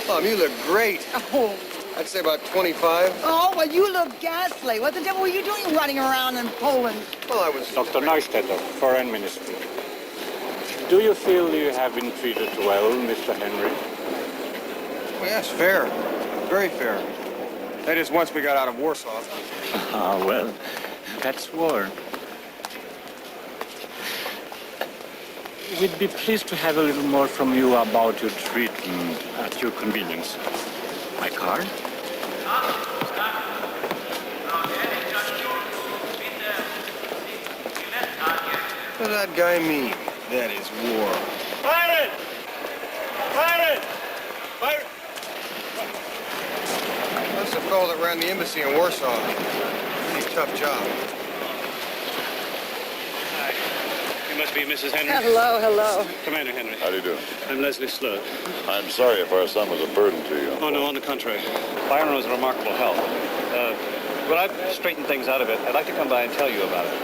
S2: Mom, you look great.
S13: Oh.
S2: I'd say about 25.
S13: Oh, well, you look ghastly. What the devil were you doing running around in Poland?
S2: Well, I was...
S5: Dr. Neustädter, Foreign Ministry. Do you feel you have been treated well, Mr. Henry?
S2: Well, yes, fair. Very fair. That is, once we got out of Warsaw.
S18: Ah, well, that's war. We'd be pleased to have a little more from you about your treatment at your convenience. My card?
S2: What does that guy mean? That is war.
S5: Byron! Byron! Byron!
S2: That's the fellow that ran the embassy in Warsaw. Pretty tough job.
S9: Hi. You must be Mrs. Henry.
S13: Hello, hello.
S9: Commander Henry.
S4: How do you do?
S9: I'm Leslie Slur.
S4: I'm sorry if our son was a burden to you.
S9: Oh, no, on the contrary. Byron was a remarkable help. When I've straightened things out of it, I'd like to come by and tell you about it.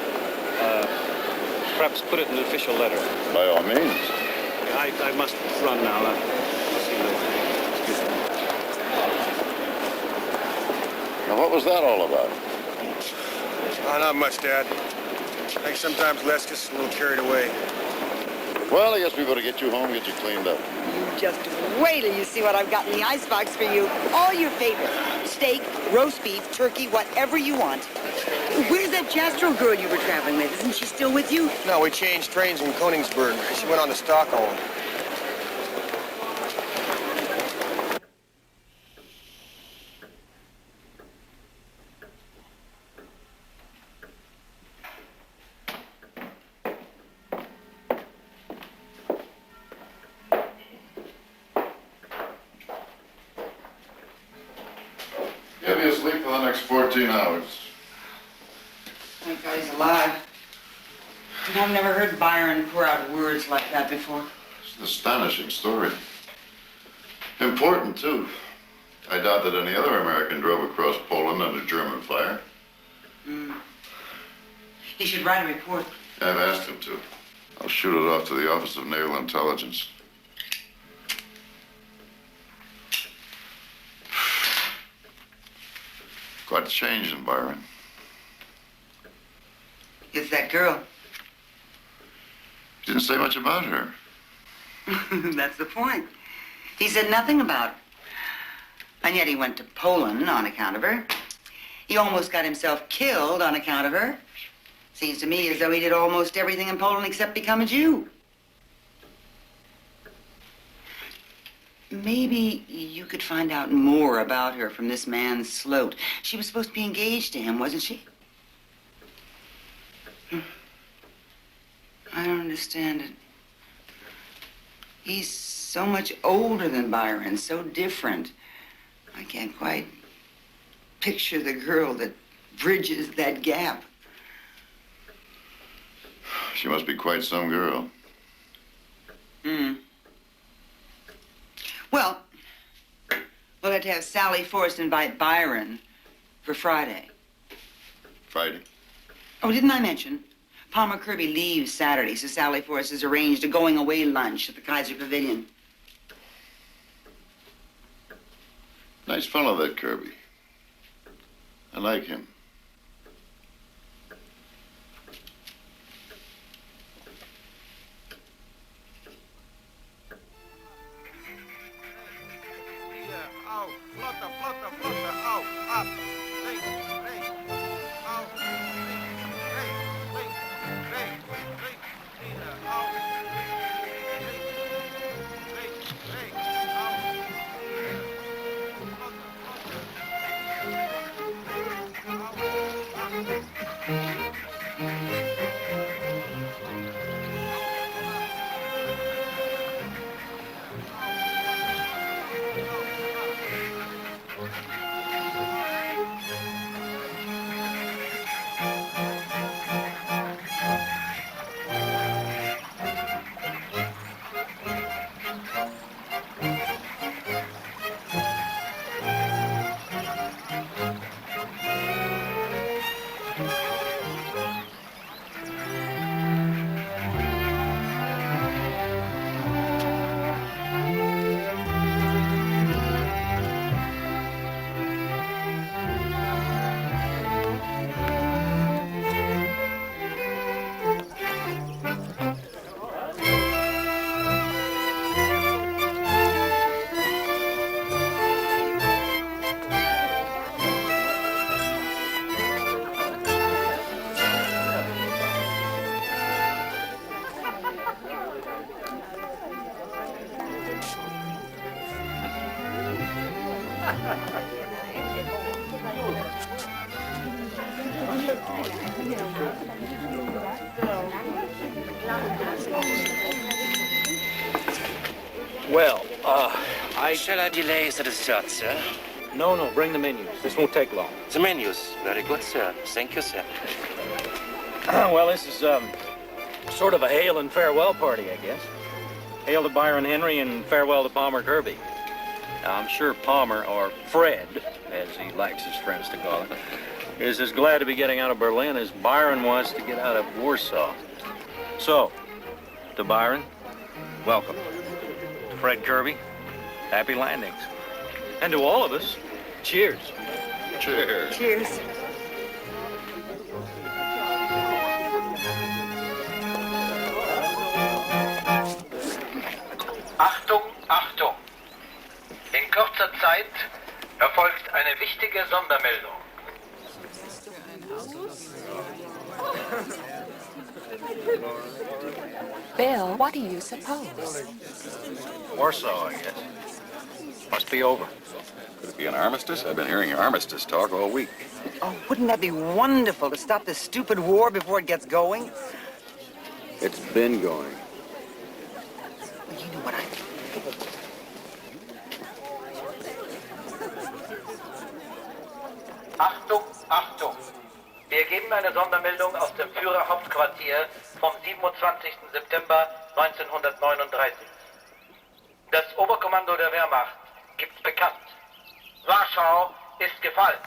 S9: Perhaps put it in an official letter.
S4: By all means.
S9: I must run now. I'll see you later. Excuse me.
S4: Now, what was that all about?
S2: Oh, not much, Dad. I think sometimes Les gets a little carried away.
S4: Well, I guess we better get you home, get you cleaned up.
S13: You just wait till you see what I've got in the icebox for you. All your favorites. Steak, roast beef, turkey, whatever you want. Where's that Jastrow girl you were traveling with? Isn't she still with you?
S2: No, we changed trains in Königsberg. She went on to Stockholm.
S4: He'll be asleep for the next 14 hours.
S13: Thank God he's alive. I've never heard Byron pour out words like that before.
S4: It's an astonishing story. Important, too. I doubt that any other American drove across Poland under German fire.
S13: He should write a report.
S4: I've asked him to. I'll shoot it off to the Office of Naval Intelligence. Quite a change in Byron.
S13: It's that girl.
S4: Didn't say much about her.
S13: That's the point. He said nothing about her. And yet he went to Poland on account of her. He almost got himself killed on account of her. Seems to me as though he did almost everything in Poland except become a Jew. Maybe you could find out more about her from this man Sloat. She was supposed to be engaged to him, wasn't she? I don't understand it. He's so much older than Byron, so different. I can't quite picture the girl that bridges that gap.
S4: She must be quite some girl.
S13: Well, we'll have to have Sally Forrest invite Byron for Friday.
S4: Friday?
S13: Oh, didn't I mention? Palmer Kirby leaves Saturday, so Sally Forrest has arranged a going-away lunch at the Kaiser Pavilion.
S4: Nice fellow, that Kirby. I like him.
S6: Well,
S22: Shall I delay the dessert, sir?
S6: No, bring the menus. This won't take long.
S22: The menus. Very good, sir. Thank you, sir.
S6: Well, this is, sort of a hail and farewell party, I guess. Hail to Byron Henry and farewell to Palmer Kirby. Now, I'm sure Palmer, or Fred, as he likes his friends to call him, is as glad to be getting out of Berlin as Byron was to get out of Warsaw. So, to Byron, welcome. To Fred Kirby, happy landings. And to all of us, cheers.
S4: Cheers.
S7: Cheers.
S21: Achtung, Achtung! In kurzer Zeit erfolgt eine wichtige Sondermeldung.
S14: Bill, what do you suppose?
S6: Warsaw, I guess. Must be over.
S15: Could it be an armistice? I've been hearing armistice talk all week.
S13: Oh, wouldn't that be wonderful to stop this stupid war before it gets going?
S15: It's been going.
S13: Well, you know what I...
S21: Achtung, Achtung! Wir geben eine Sondermeldung aus dem Führerhauptquartier vom 27. September 1939. Das Oberkommando der Wehrmacht gibt bekannt. Warschau ist gefallen.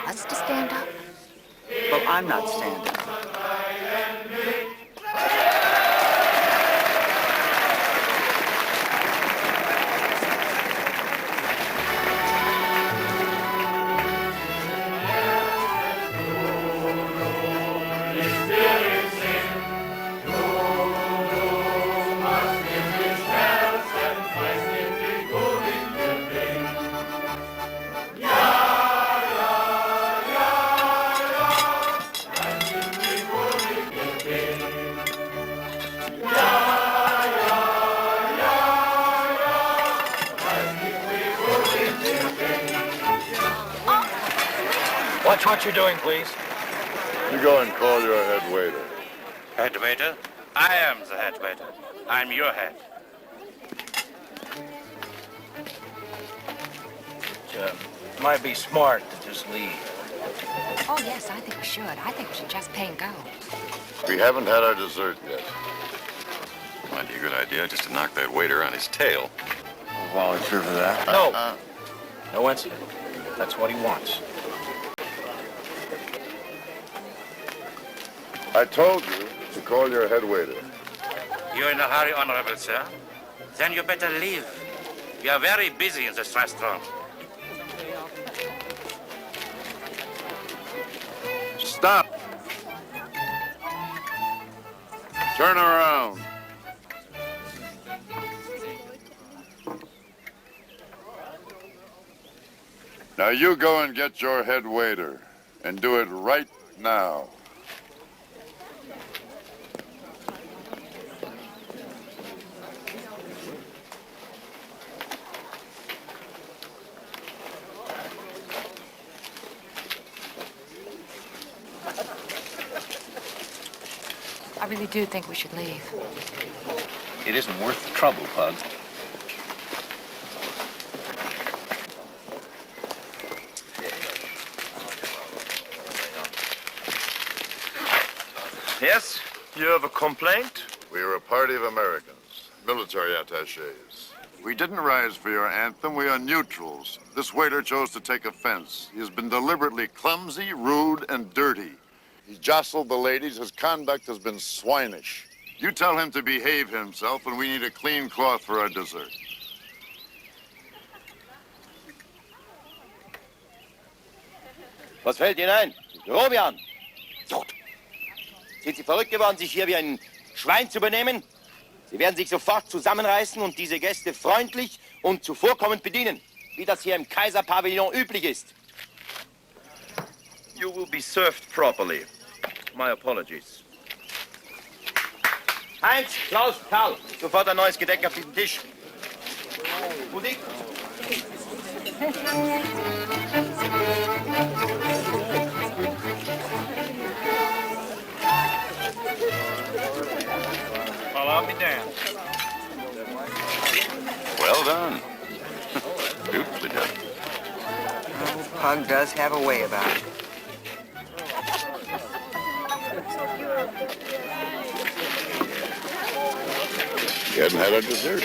S14: Us to stand up?
S13: Well, I'm not standing.
S6: Watch what you're doing, please.
S4: You go and call your head waiter.
S22: Head waiter? I am the head waiter. I'm your head.
S6: Might be smart to just leave.
S14: Oh, yes, I think we should. I think we should just pay and go.
S4: We haven't had our dessert yet.
S15: Might be a good idea just to knock that waiter on his tail.
S2: I'll volunteer for that.
S6: No. No incident. That's what he wants.
S4: I told you to call your head waiter.
S22: You're in a hurry, Honorable Sir? Then you better leave. We are very busy in this restaurant.
S4: Stop! Turn around. Now you go and get your head waiter, and do it right now.
S14: I really do think we should leave.
S6: It isn't worth the trouble, Pug.
S16: Yes? You have a complaint?
S4: We are a party of Americans, military attaches. We didn't rise for your anthem. We are neutrals. This waiter chose to take offense. He has been deliberately clumsy, rude, and dirty. He jostled the ladies. His conduct has been swinish. You tell him to behave himself, and we need a clean cloth for our dessert.
S8: Was fällt Ihnen ein? Grobian! Tot! Sind Sie verrückt geworden, sich hier wie ein Schwein zu benehmen? Sie werden sich sofort zusammenreißen und diese Gäste freundlich und zuvorkommend bedienen, wie das hier im Kaiserpavillon üblich ist.
S16: You will be served properly. My apologies.
S8: Heinz, Klaus, Karl, sofort ein neues Gedeck auf diesen Tisch. Musik!
S5: Well, I'll be damned.
S15: Well done. Beautifully done.
S13: Pug does have a way about it.
S4: You hadn't had our dessert.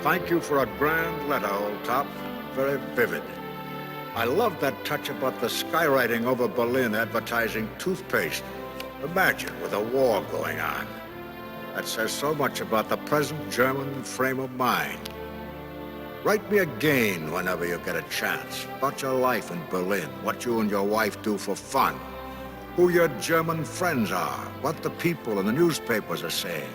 S17: Thank you for a grand letter, old top. Very vivid. I love that touch about the skywriting over Berlin advertising toothpaste. Imagine with a war going on. That says so much about the present German frame of mind. Write me again whenever you get a chance about your life in Berlin, what you and your wife do for fun, who your German friends are, what the people in the newspapers are saying,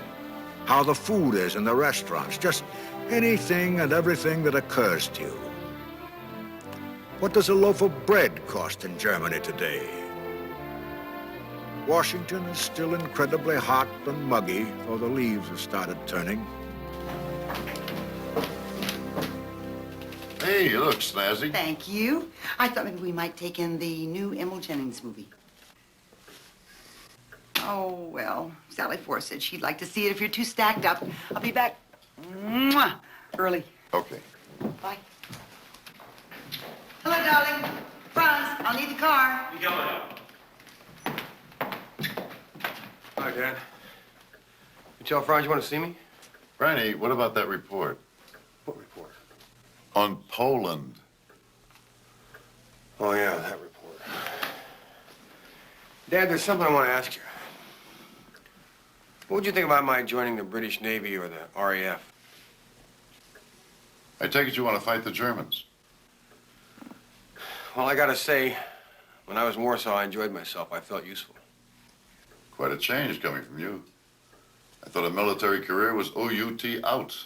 S17: how the food is in the restaurants, just anything and everything that occurs to you. What does a loaf of bread cost in Germany today? Washington is still incredibly hot and muggy, though the leaves have started turning.
S4: Hey, you look snazzy.
S13: Thank you. I thought maybe we might take in the new Emil Jennings movie. Oh, well, Sally Force said she'd like to see it if you're too stacked up. I'll be back early.
S4: Okay.
S13: Bye. Hello, darling. Franz, I'll need the car.
S5: You go.
S2: Hi, Dad. You tell Franz you want to see me?
S4: Franny, what about that report?
S2: What report?
S4: On Poland.
S2: Oh, yeah, that report. Dad, there's something I want to ask you. What would you think about my joining the British Navy or the RAF?
S4: I take it you want to fight the Germans.
S2: Well, I gotta say, when I was in Warsaw, I enjoyed myself. I felt useful.
S4: Quite a change coming from you. I thought a military career was OUT out.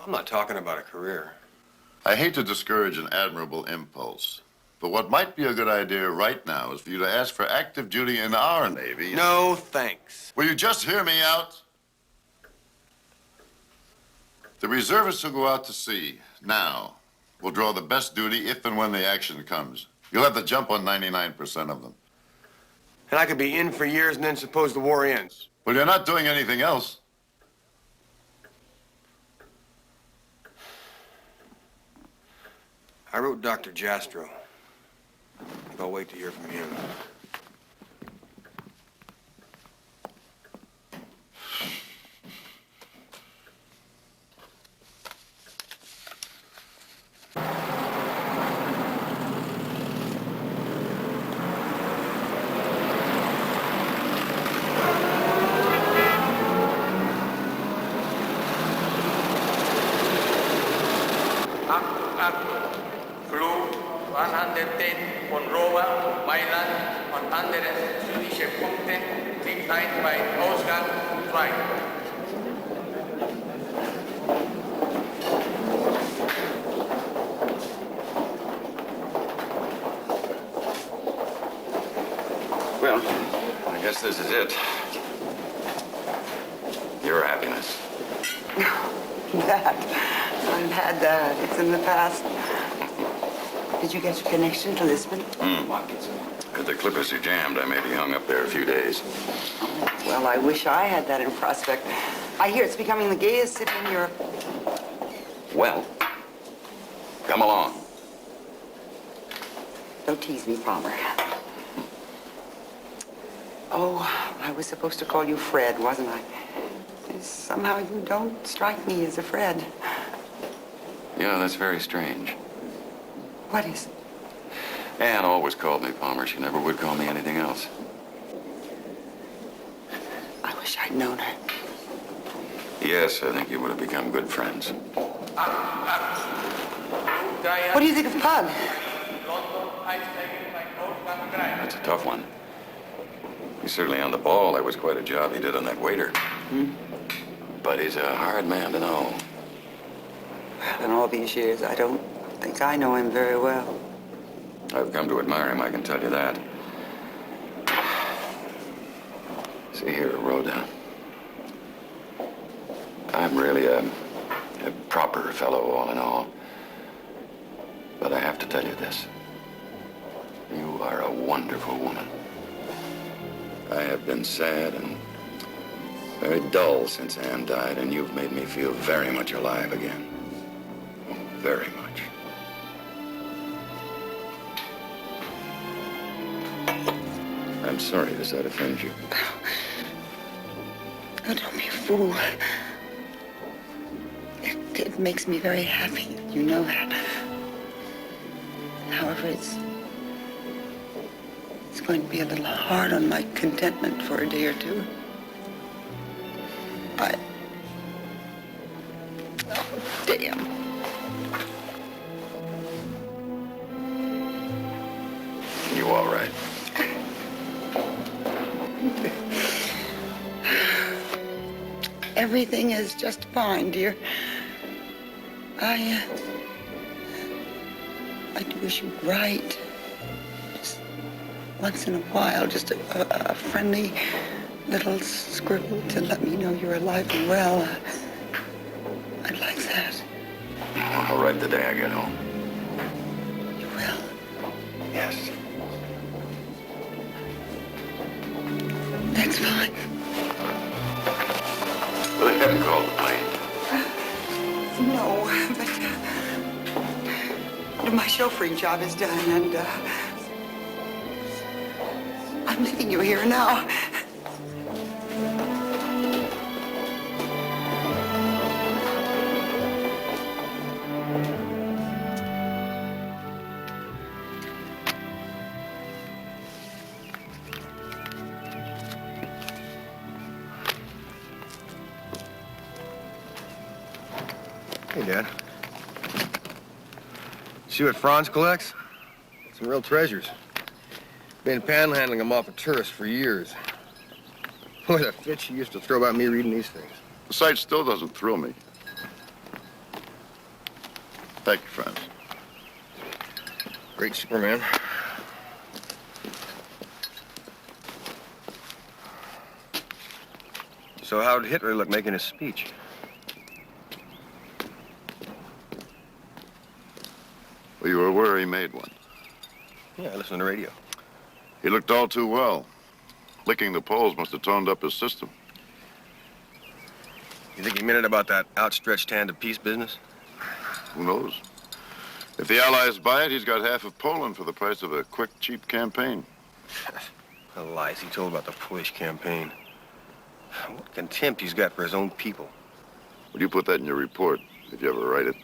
S2: I'm not talking about a career.
S4: I hate to discourage an admirable impulse, but what might be a good idea right now is for you to ask for active duty in our Navy.
S2: No, thanks.
S4: Will you just hear me out? The reservists who go out to sea now will draw the best duty if and when the action comes. You'll have the jump on 99% of them.
S2: And I could be in for years and then suppose the war ends.
S4: Well, you're not doing anything else.
S2: I wrote Dr. Jastrow. I think I'll wait to hear from him.
S21: Flug 110 von Roma und Mailand und anderen südlichen Punkten liegt ein bei Ausgang frei.
S15: Well, I guess this is it. Your happiness.
S13: That. I've had that. It's in the past. Did you get your connection to Lisbon?
S15: If the Clippers are jammed, I may be hung up there a few days.
S13: Well, I wish I had that in prospect. I hear it's becoming the gayest city in Europe.
S15: Well, come along.
S13: Don't tease me, Palmer. Oh, I was supposed to call you Fred, wasn't I? Somehow you don't strike me as a Fred.
S15: Yeah, that's very strange.
S13: What is?
S15: Anne always called me Palmer. She never would call me anything else.
S13: I wish I'd known her.
S15: Yes, I think you would have become good friends.
S13: What do you think of Pug?
S15: That's a tough one. He's certainly on the ball. That was quite a job he did on that waiter. But he's a hard man to know.
S13: In all these years, I don't think I know him very well.
S15: I've come to admire him, I can tell you that. See here, Rhoda. I'm really a proper fellow, all in all. But I have to tell you this. You are a wonderful woman. I have been sad and very dull since Anne died, and you've made me feel very much alive again. Oh, very much. I'm sorry, does that offend you?
S13: Oh, don't be a fool. It makes me very happy. You know that. However, it's going to be a little hard on my contentment for a day or two. Oh, damn.
S15: You all right?
S13: Everything is just fine, dear. I do wish you'd write. Just once in a while, just a friendly little scribble to let me know you're alive and well. I'd like that.
S15: I'll write the day I get home.
S13: You will?
S15: Yes.
S13: That's fine.
S15: Well, they haven't called the plane.
S13: No, but my chauffeuring job is done, and I'm leaving you here now.
S2: Hey, Dad. See what Franz collects? Some real treasures. Been panhandling them off of tourists for years. Boy, the fit she used to throw about me reading these things.
S4: The sight still doesn't thrill me. Thank you, Franz.
S2: Great Superman. So how'd Hitler look making his speech?
S4: Well, you were aware he made one.
S2: Yeah, I listened to the radio.
S4: He looked all too well. Licking the Poles must have toned up his system.
S2: You think he meant it about that outstretched hand of peace business?
S4: Who knows? If the Allies buy it, he's got half of Poland for the price of a quick, cheap campaign.
S2: The lies he told about the Polish campaign. What contempt he's got for his own people.
S4: Would you put that in your report, if you ever write it?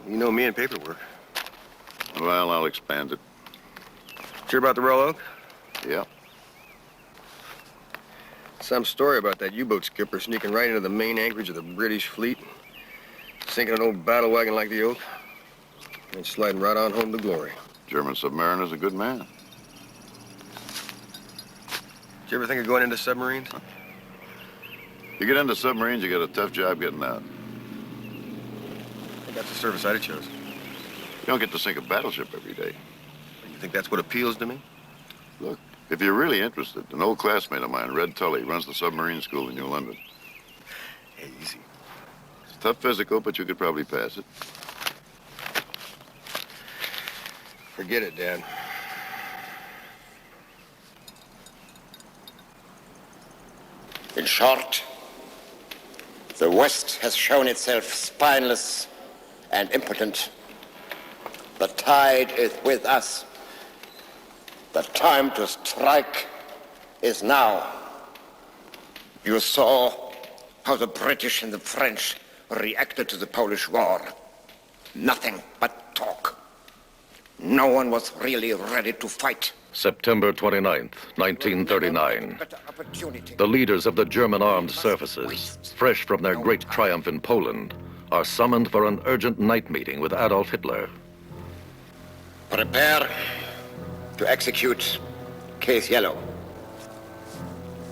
S2: You know me and paperwork.
S4: Well, I'll expand it.
S2: Sure about the Royal Oak?
S4: Yeah.
S2: Some story about that U-boat skipper sneaking right into the main anchorage of the British fleet, sinking an old battle wagon like the Oak, and sliding right on home to glory.
S4: German submariner's a good man.
S2: Did you ever think of going into submarines?
S4: You get into submarines, you get a tough job getting out.
S2: I got That's the service I'd have chose.
S4: You don't get to sink a battleship every day.
S2: You think that's what appeals to me?
S4: Look, if you're really interested, an old classmate of mine, Red Tully, runs the submarine school in New London.
S2: Hey, easy.
S4: It's a tough physical, but you could probably pass it.
S2: Forget it, Dan.
S10: In short, the West has shown itself spineless and impotent. The tide is with us. The time to strike is now. You saw how the British and the French reacted to the Polish War. Nothing but talk. No one was really ready to fight.
S11: September 29th, 1939. The leaders of the German armed services, fresh from their great triumph in Poland, are summoned for an urgent night meeting with Adolf Hitler.
S10: Prepare to execute Case Yellow.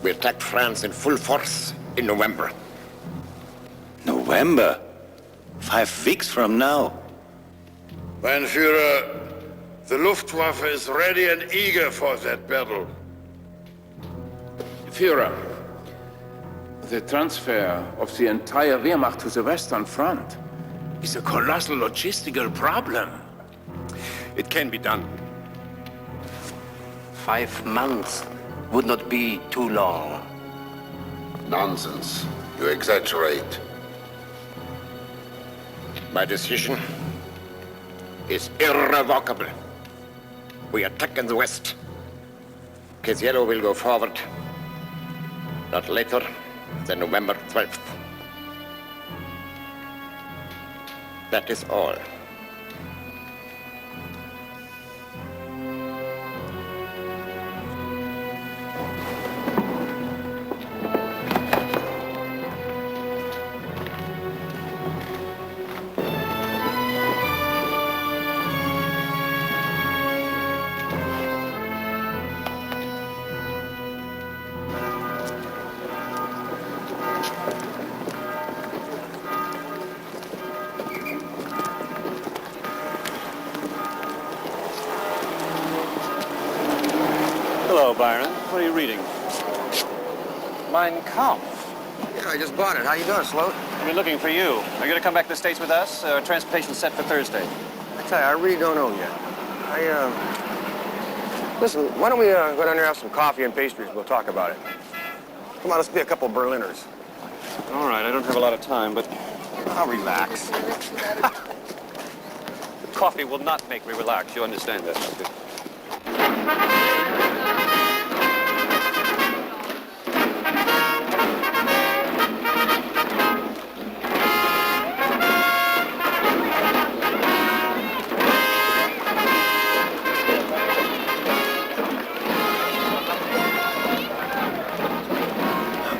S10: We attack France in full force in November.
S20: November? 5 weeks from now.
S24: Mein Führer, the Luftwaffe is ready and eager for that battle.
S25: Führer, the transfer of the entire Wehrmacht to the Western Front is a colossal logistical problem.
S10: It can be done.
S20: 5 months would not be too long.
S10: Nonsense. You exaggerate. My decision is irrevocable. We attack in the West. Case Yellow will go forward. Not later than November 12th. That is all.
S9: Hello, Byron. What are you reading? Mein Kampf.
S2: Yeah, I just bought it. How you doing, Sloat?
S9: I've been looking for you. Are you going to come back to the States with us? Transportation set for Thursday.
S2: I tell you, I really don't know yet. Listen, why don't we go down there and have some coffee and pastries? We'll talk about it. Come on, let's be a couple of Berliners.
S9: All right, I don't have a lot of time, but
S2: I'll relax.
S9: coffee will not make me relax. You understand that, don't you?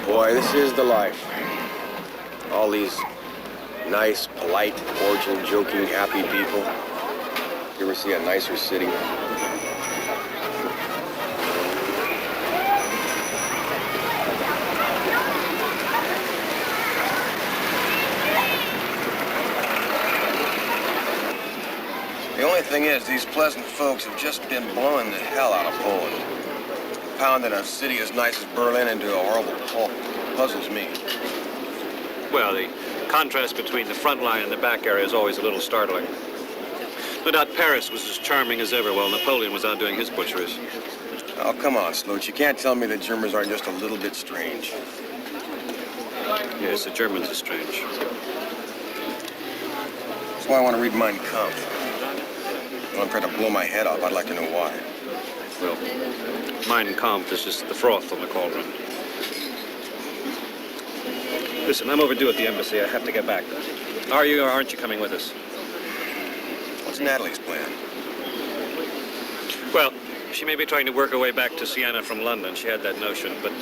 S2: Boy, this is the life. All these nice, polite, cordial, joking, happy people. You ever see a nicer city? The only thing is, these pleasant folks have just been blowing the hell out of Poland. Pounding a city as nice as Berlin into a horrible pulp puzzles me.
S9: Well, the contrast between the front line and the back area is always a little startling. No doubt Paris was as charming as ever while Napoleon was out doing his butcheries.
S2: Oh, come on, Sloot. You can't tell me the Germans aren't just a little bit strange.
S9: Yes, the Germans are strange.
S2: That's why I want to read Mein Kampf. When I'm trying to blow my head off, I'd like to know why.
S9: Well, Mein Kampf is just the froth on the cauldron. Listen, I'm overdue at the embassy. I have to get back. Are you or aren't you coming with us?
S2: What's Natalie's plan?
S9: Well, she may be trying to work her way back to Siena from London. She had that notion, but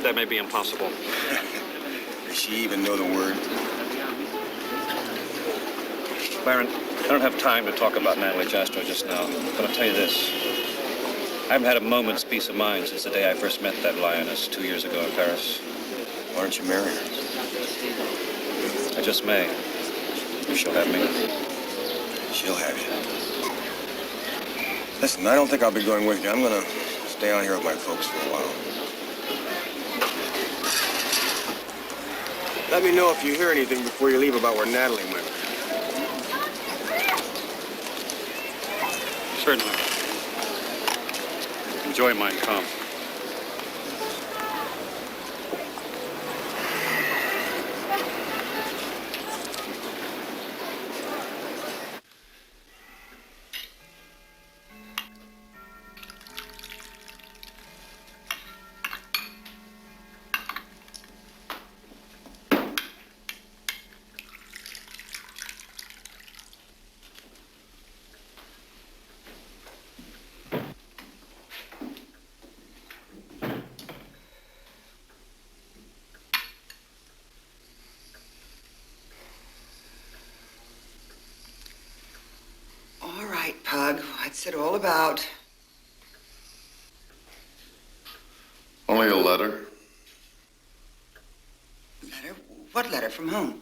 S9: that may be impossible.
S2: Does she even know the word?
S9: Byron, I don't have time to talk about Natalie Jastrow just now, but I'll tell you this. I haven't had a moment's peace of mind since the day I first met that lioness 2 years ago in Paris.
S2: Why don't you marry her?
S9: I just may. She'll have me.
S2: She'll have you. Listen, I don't think I'll be going with you. I'm gonna stay out here with my folks for a while. Let me know if you hear anything before you leave about where Natalie went.
S9: Certainly. Enjoy Mein Kampf.
S13: Pug, what's it all about?
S4: Only a letter.
S13: Letter? What letter? From whom?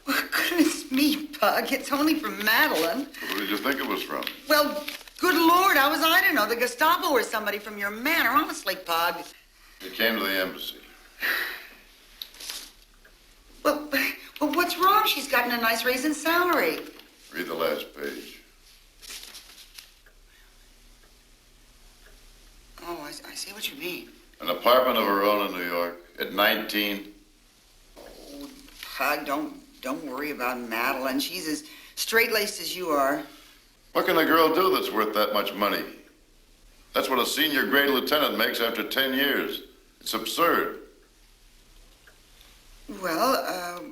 S13: Well, goodness me, Pug. It's only from Madeline.
S4: Who did you think it was from?
S13: Well, good Lord, how was I to know? The Gestapo or somebody from your manor, honestly, Pug.
S4: It came to the embassy.
S13: Well, what's wrong? She's gotten a nice raise in salary.
S4: Read the last page.
S13: Oh, I see what you mean.
S4: An apartment of her own in New York at 19.
S13: Oh, Pug, don't worry about Madeline. She's as straight-laced as you are.
S4: What can a girl do that's worth that much money? That's what a senior grade lieutenant makes after 10 years. It's absurd.
S13: Well,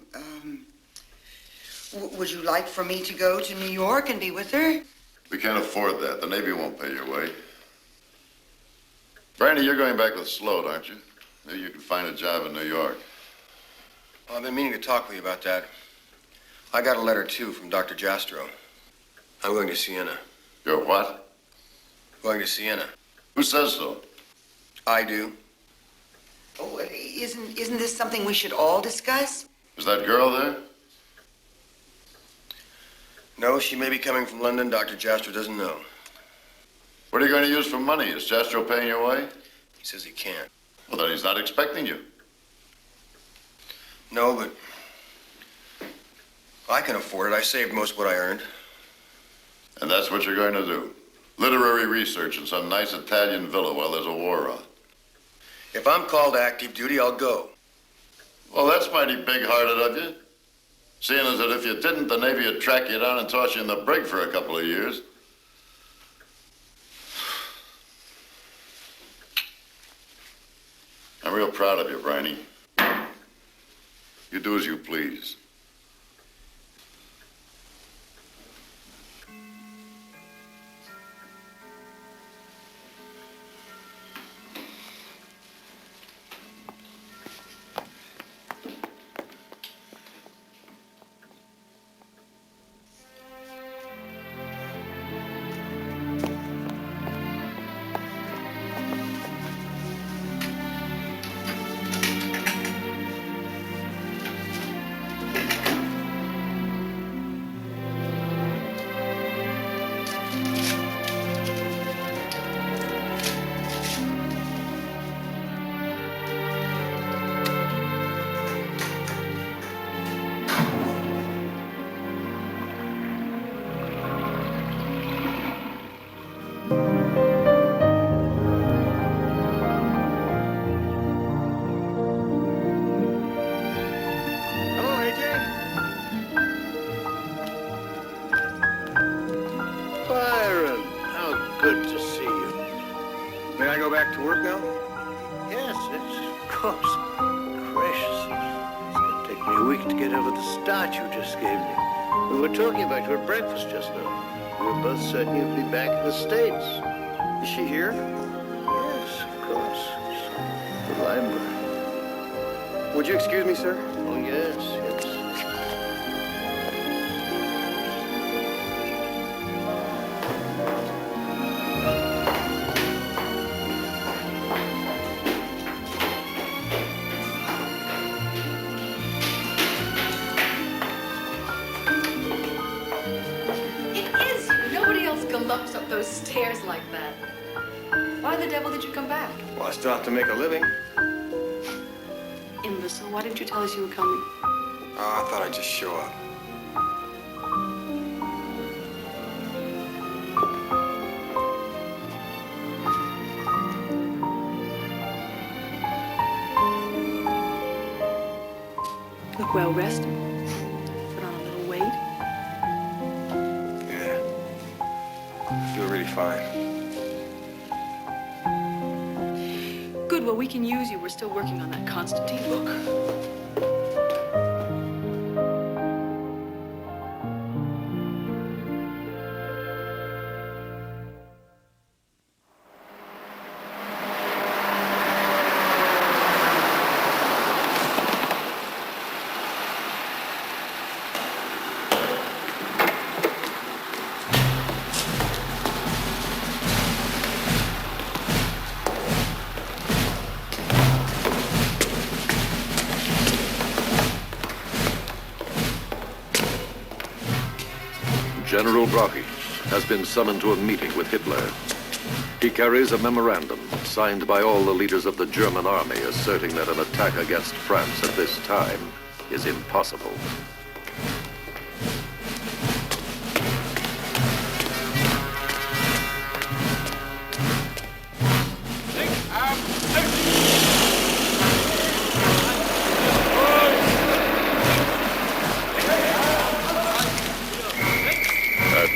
S13: would you like for me to go to New York and be with her?
S4: We can't afford that. The Navy won't pay your way. Brandy, you're going back with Sloat, aren't you? Maybe you can find a job in New York.
S2: Well, I've been meaning to talk with you about that. I got a letter, too, from Dr. Jastrow. I'm going to Siena.
S4: You're what?
S2: Going to Siena.
S4: Who says so?
S2: I do.
S13: Oh, isn't this something we should all discuss?
S4: Is that girl there?
S2: No, she may be coming from London. Dr. Jastrow doesn't know.
S4: What are you going to use for money? Is Jastrow paying your way?
S2: He says he can't.
S4: Well, then he's not expecting you.
S2: No, but I can afford it. I saved most of what I earned.
S4: And that's what you're going to do? Literary research in some nice Italian villa while there's a war on.
S2: If I'm called to active duty, I'll go.
S4: Well, that's mighty big-hearted of you. Seeing as that if you didn't, the Navy would track you down and toss you in the brig for a couple of years. I'm real proud of you, Briney. You do as you please.
S1: Byron, how good to see you.
S2: May I go back to work now?
S1: Yes, of course. Gracious. It's going to take me a week to get over the start you just gave me. We were talking about you at breakfast just now. We were both certain you'd be back in the States.
S2: Is she here?
S1: Yes, of course. It's the library.
S2: Would you excuse me, sir?
S1: Oh, yes, yes.
S3: cares like that? Why the devil did you come back?
S2: Well, I still have to make a living.
S3: Imbecile, why didn't you tell us you were coming?
S2: Oh, I thought I'd just show up.
S3: Look well rested. Put on a little weight.
S2: Yeah. I feel really fine.
S3: Good, well, we can use you. We're still working on that Constantine book.
S11: General Brockie has been summoned to a meeting with Hitler. He carries a memorandum signed by all the leaders of the German army asserting that an attack against France at this time is impossible.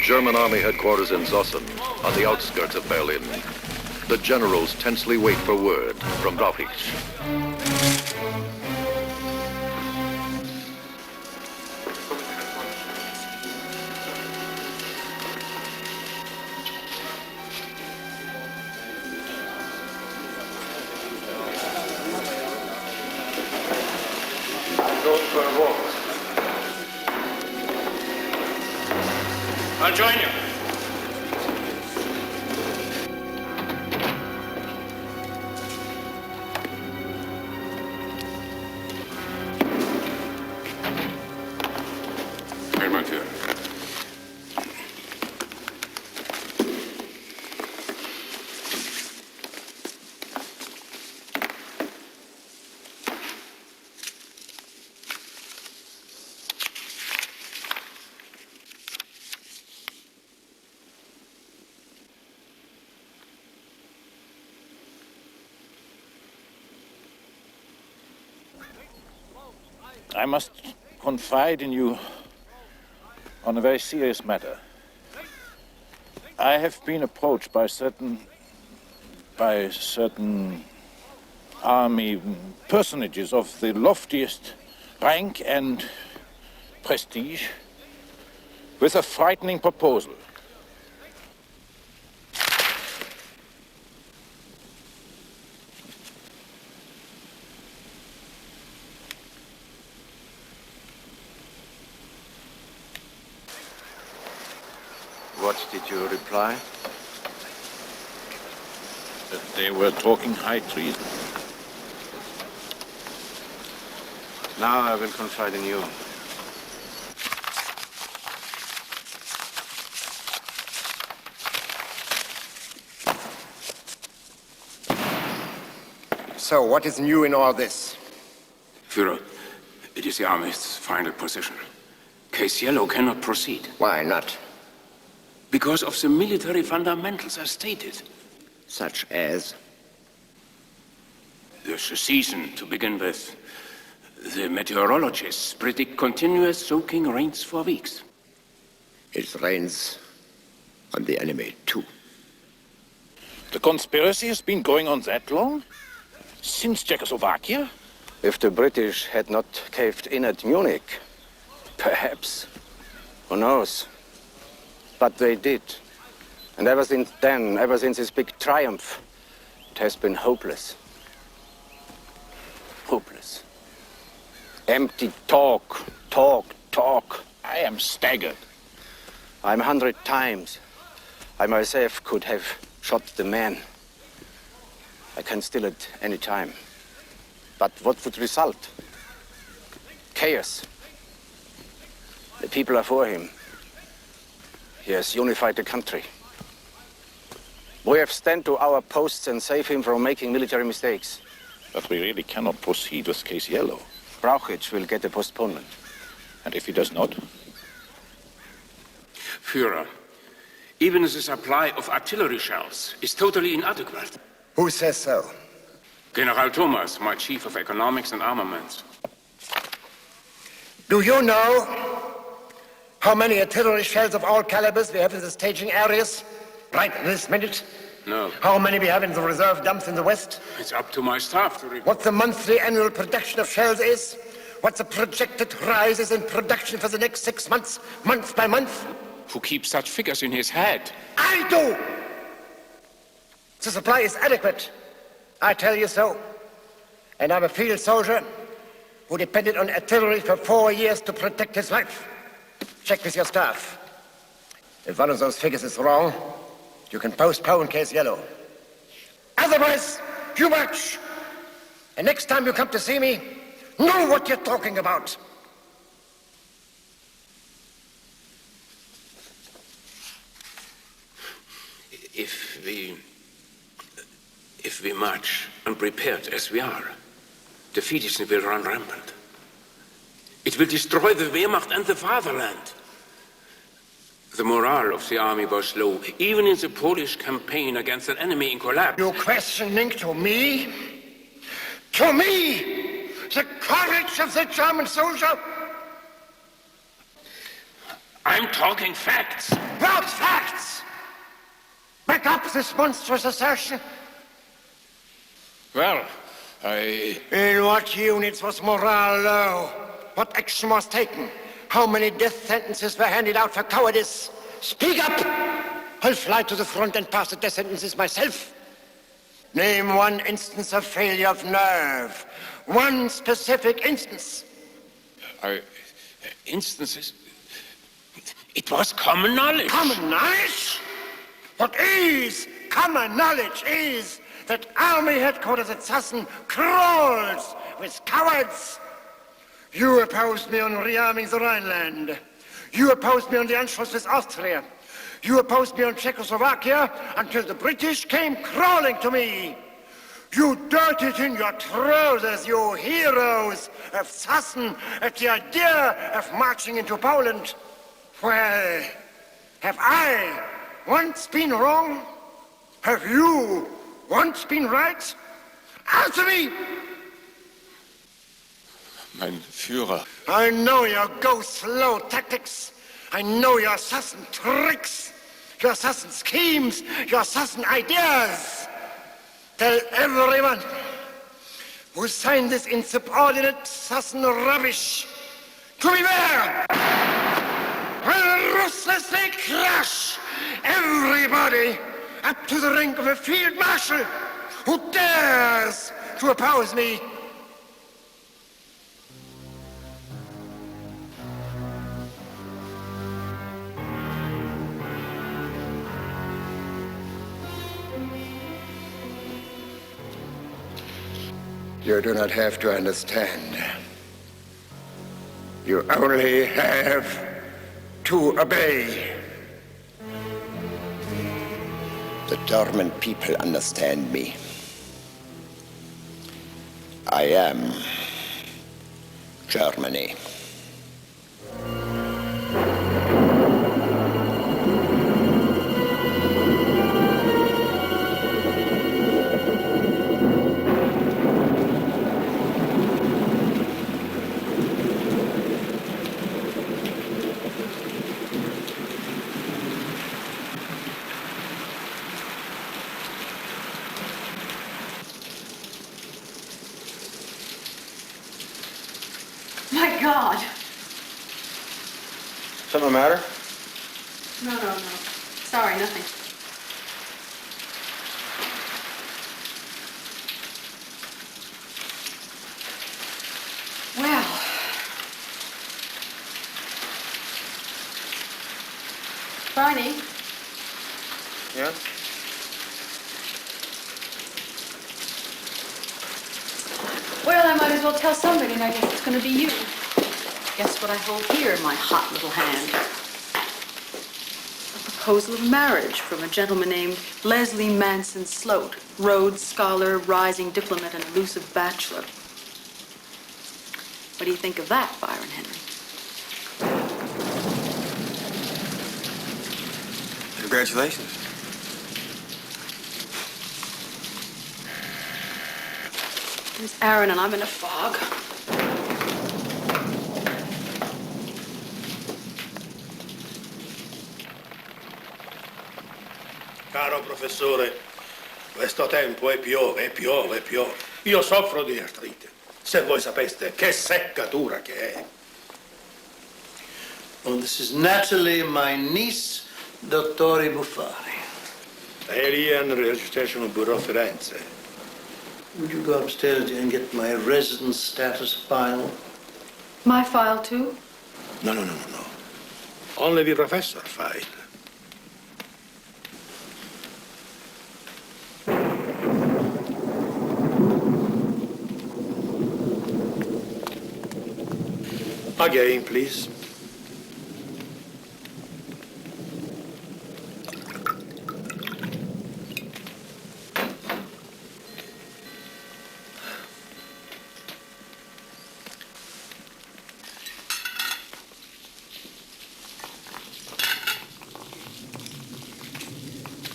S11: German army headquarters in Zossen, on the outskirts of Berlin. The generals tensely wait for word from Brockie.
S25: I'm going for a walk. I'll join you.
S12: Herman Führer.
S25: I must confide in you on a very serious matter. I have been approached by certain army personages of the loftiest rank and prestige with a frightening proposal.
S18: What did you reply?
S25: That they were talking high treason.
S18: Now I will confide in you.
S10: So, what is new in all this?
S12: Führer, it is the Army's final position. Case Yellow cannot proceed.
S10: Why not?
S12: Because of the military fundamentals as stated.
S10: Such as?
S12: The season, to begin with. The meteorologists predict continuous soaking rains for weeks.
S10: It rains on the enemy, too.
S25: The conspiracy has been going on that long? Since Czechoslovakia?
S18: If the British had not caved in at Munich, perhaps. Who knows? But they did. And ever since then, ever since this big triumph, it has been hopeless. Hopeless. Empty talk, talk, talk.
S25: I am staggered.
S18: I'm 100 times. I myself could have shot the man. I can still at any time. But what would result? Chaos. The people are for him. He has unified the country. We have stand to our posts and save him from making military mistakes.
S25: But we really cannot proceed with Case Yellow.
S18: Brauchitsch will get a postponement.
S25: And if he does not?
S12: Führer, even the supply of artillery shells is totally inadequate.
S10: Who says so?
S12: General Thomas, my chief of economics and armaments.
S10: Do you know how many artillery shells of all calibers we have in the staging areas right this minute?
S12: No.
S10: How many we have in the reserve dumps in the West?
S12: It's up to my staff to report.
S10: What the monthly annual production of shells is? What the projected rise is in production for the next 6 months, month by month?
S12: Who keeps such figures in his head?
S10: I do! The supply is adequate. I tell you so. And I'm a field soldier who depended on artillery for 4 years to protect his life. Check with your staff. If one of those figures is wrong, you can postpone Case Yellow. Otherwise, you march. And next time you come to see me, know what you're talking about.
S12: If we march unprepared as we are, defeatism will run rampant. It will destroy the Wehrmacht and the fatherland. The morale of the army was low, even in the Polish campaign against an enemy in collapse.
S10: You're questioning to me? To me? The courage of the German soldier?
S12: I'm talking facts.
S10: What facts? Back up this monstrous assertion.
S12: Well,
S10: In what units was morale low? What action was taken? How many death sentences were handed out for cowardice? Speak up! I'll fly to the front and pass the death sentences myself. Name one instance of failure of nerve. One specific instance.
S12: Instances? It was common knowledge.
S10: Common knowledge? What is common knowledge is that army headquarters at Sassen crawls with cowards. You opposed me on rearming the Rhineland. You opposed me on the Anschluss with Austria. You opposed me on Czechoslovakia until the British came crawling to me. You dirtied in your trousers, you heroes of Sassen, at the idea of marching into Poland. Well, have I once been wrong? Have you once been right? Answer me!
S12: Mein Führer.
S10: I know your go-slow tactics. I know your assassin tricks, your assassin schemes, your assassin ideas. Tell everyone who signed this insubordinate assassin rubbish to beware. I'll ruthlessly crush everybody up to the rank of a field marshal who dares to oppose me. You do not have to understand. You only have to obey. The German people understand me. I am Germany.
S3: My God!
S18: Something the matter?
S3: No. Sorry, nothing. Well. Barney?
S18: Yeah?
S3: Well, I might as well tell somebody, and I guess it's going to be you. Guess what I hold here in my hot little hand? A proposal of marriage from a gentleman named Leslie Manson Sloat, Rhodes Scholar, rising diplomat, and elusive bachelor. What do you think of that, Byron Henry?
S2: Congratulations.
S3: There's Aaron, and I'm in a fog.
S7: Caro professore, questo tempo è piove, e piove, e piove. Io soffro di artrite. Se voi sapeste che seccatura che è.
S1: Oh, this is Natalie, my niece, Dottore Buffari.
S7: Alien Registration Bureau Firenze.
S1: Would you go upstairs and get my residence status file?
S3: My file, too?
S7: No. Only the professor file. Again, please.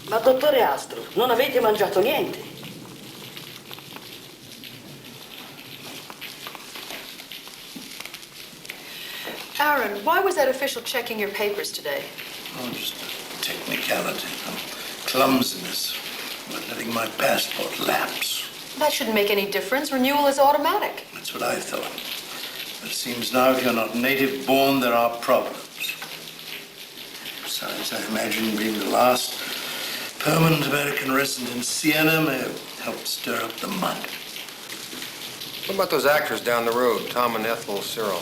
S14: Ma dottore Jastrow, non avete mangiato niente?
S3: Aaron, why was that official checking your papers today?
S1: Oh, just a technicality. Clumsiness. About letting my passport lapse.
S3: That shouldn't make any difference. Renewal is automatic.
S1: That's what I thought. But it seems now if you're not native born, there are problems. Besides, I imagine being the last permanent American resident in Siena may have helped stir up the mud.
S2: What about those actors down the road, Tom and Ethel Cyril?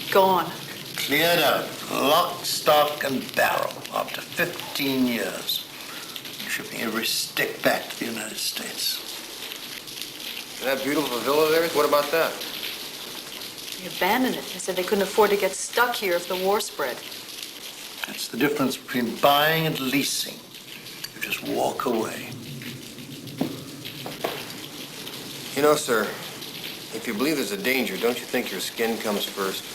S3: Gone.
S1: Cleared out. Lock, stock, and barrel. After 15 years. Shipping every stick back to the United States.
S2: And that beautiful villa of theirs, what about that?
S3: They abandoned it. They said they couldn't afford to get stuck here if the war spread.
S1: That's the difference between buying and leasing. You just walk away.
S2: You know, sir, if you believe there's a danger, don't you think your skin comes first?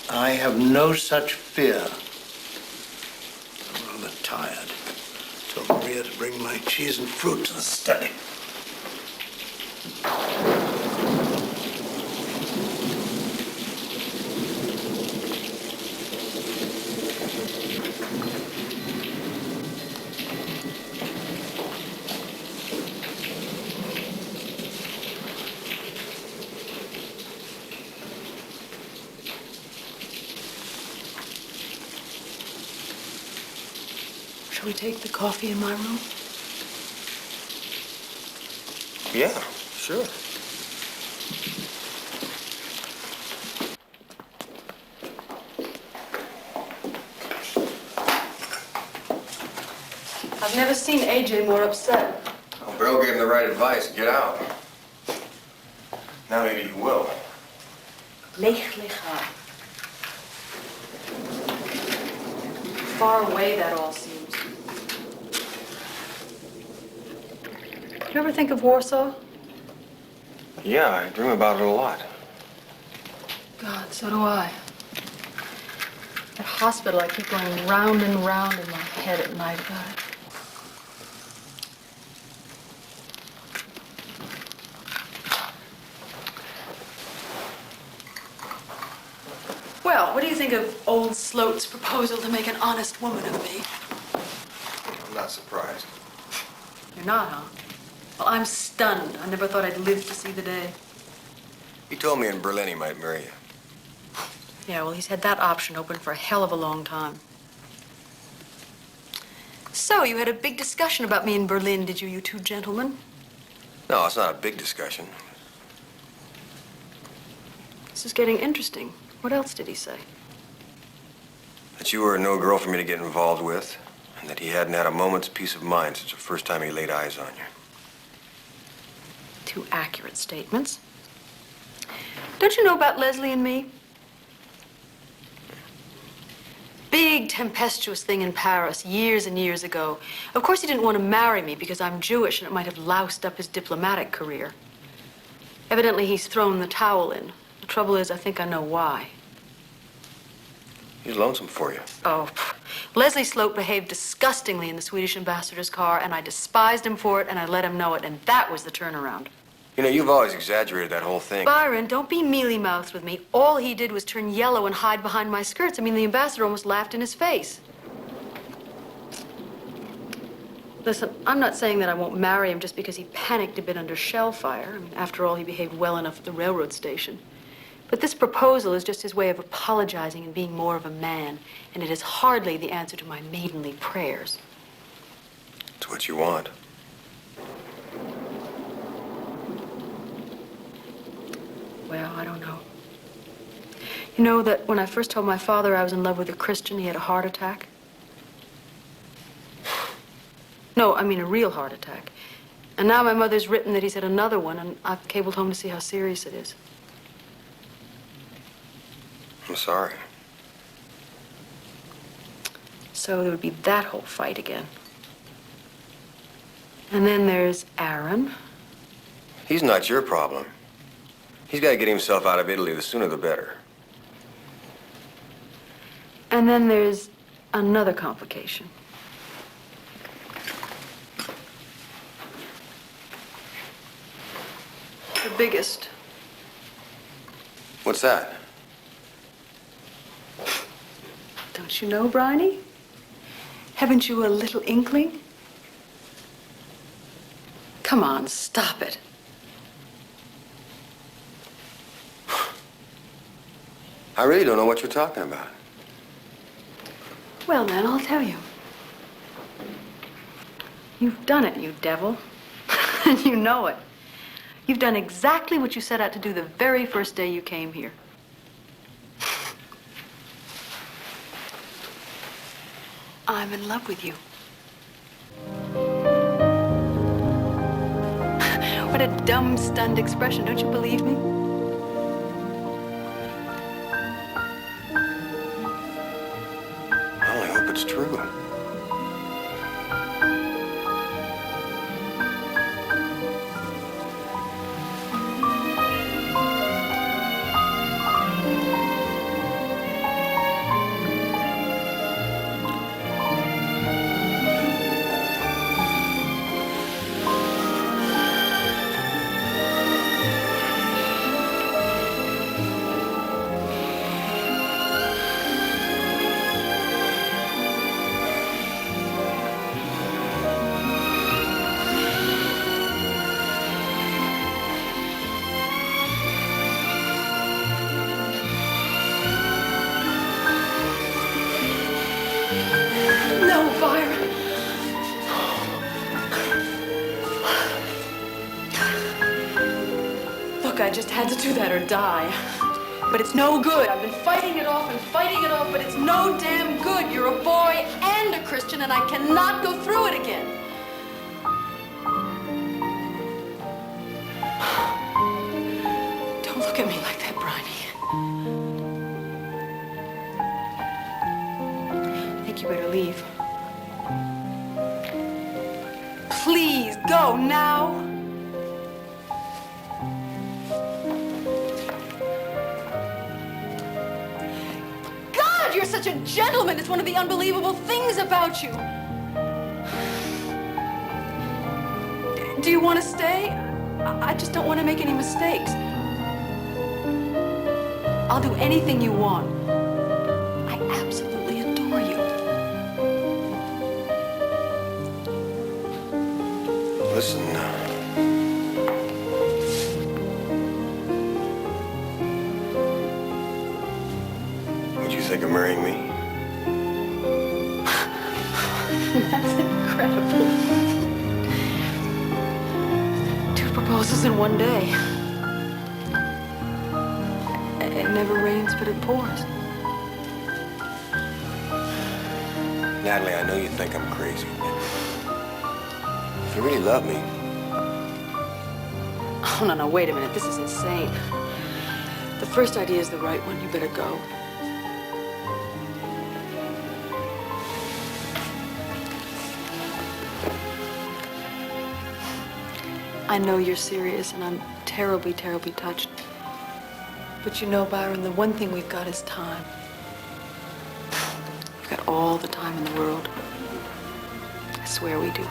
S1: I have no such fear. I'm rather tired. Told Maria to bring my cheese and fruit to the study.
S3: Shall we take the coffee in my room?
S2: Yeah, sure.
S3: I've never seen AJ more upset.
S2: Well, Bill gave him the right advice. Get out. Now maybe you will.
S3: Lech lecha. Far away that all seems. You ever think of Warsaw?
S2: Yeah, I dream about it a lot.
S3: God, so do I. That hospital, I keep going round and round in my head at night about it. Well, what do you think of old Sloat's proposal to make an honest woman of me?
S2: I'm not surprised.
S3: You're not, huh? Well, I'm stunned. I never thought I'd live to see the day.
S2: He told me in Berlin he might marry you.
S3: Yeah, well, he's had that option open for a hell of a long time. So, you had a big discussion about me in Berlin, did you two gentlemen?
S2: No, it's not a big discussion.
S3: This is getting interesting. What else did he say?
S2: That you were no girl for me to get involved with, and that he hadn't had a moment's peace of mind since the first time he laid eyes on you.
S3: Two accurate statements. Don't you know about Leslie and me? Big big tempestuous thing in Paris years and years ago. Of course, he didn't want to marry me because I'm Jewish and it might have loused up his diplomatic career. Evidently, he's thrown the towel in. The trouble is, I think I know why.
S2: He's lonesome for you.
S3: Oh, Leslie Sloat behaved disgustingly in the Swedish ambassador's car, and I despised him for it, and I let him know it, and that was the turnaround.
S2: You know, you've always exaggerated that whole thing.
S3: Byron, don't be mealy-mouthed with me. All he did was turn yellow and hide behind my skirts. I mean, the ambassador almost laughed in his face. Listen, I'm not saying that I won't marry him just because he panicked a bit under shell fire. I mean, after all, he behaved well enough at the railroad station. But this proposal is just his way of apologizing and being more of a man, and it is hardly the answer to my maidenly prayers.
S2: It's what you want.
S3: Well, I don't know. You know that when I first told my father I was in love with a Christian, he had a heart attack? No, I mean a real heart attack. And now my mother's written that he's had another one, and I've cabled home to see how serious it is.
S2: I'm sorry.
S3: So there would be that whole fight again. And then there's Aaron.
S2: He's not your problem. He's got to get himself out of Italy. The sooner the better.
S3: And then there's another complication. The biggest.
S2: What's that?
S3: Don't you know, Bryony? Haven't you a little inkling? Come on, stop it.
S2: I really don't know what you're talking about.
S3: Well, then, I'll tell you. You've done it, you devil. And you know it. You've done exactly what you set out to do the very first day you came here. I'm in love with you. What a dumb, stunned expression. Don't you believe me?
S2: I only hope it's true.
S3: I just had to do that or die. But it's no good. I've been fighting it off and fighting it off, but it's no damn good. You're a boy and a Christian, and I cannot go through it again. Don't look at me like that, Bryony. I think you better leave. Please, go now. You're such a gentleman. It's one of the unbelievable things about you. Do you want to stay? I just don't want to make any mistakes. I'll do anything you want. I absolutely adore you.
S2: Listen. Would you think of marrying me?
S3: That's incredible. 2 proposals in one day. It never rains, but it pours.
S2: Natalie, I know you think I'm crazy. If you really love me...
S3: Oh, no, wait a minute. This is insane. The first idea is the right one. You better go. I know you're serious, and I'm terribly, terribly touched. But you know, Byron, the one thing we've got is time. We've got all the time in the world. I swear we do.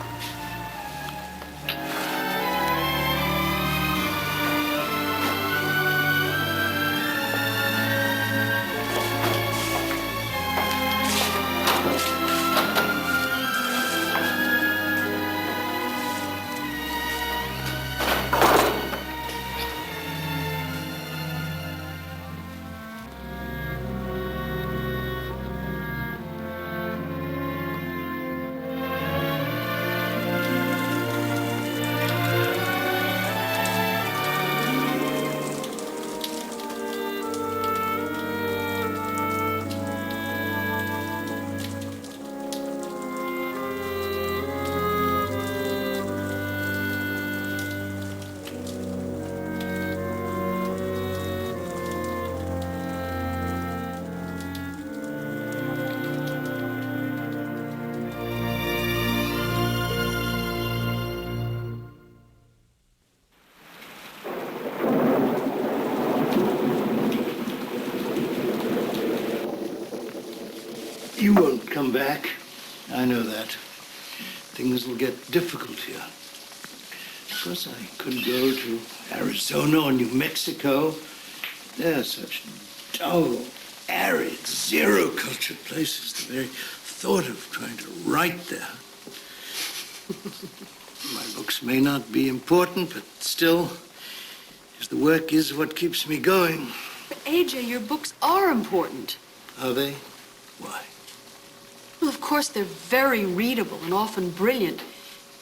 S1: You won't come back. I know that. Things will get difficult here. Of course, I could go to Arizona or New Mexico. They're such dull, arid, zero-culture places. The very thought of trying to write there. My books may not be important, but still, the work is what keeps me going.
S3: But AJ, your books are important.
S1: Are they? Why?
S3: Well, of course, they're very readable and often brilliant.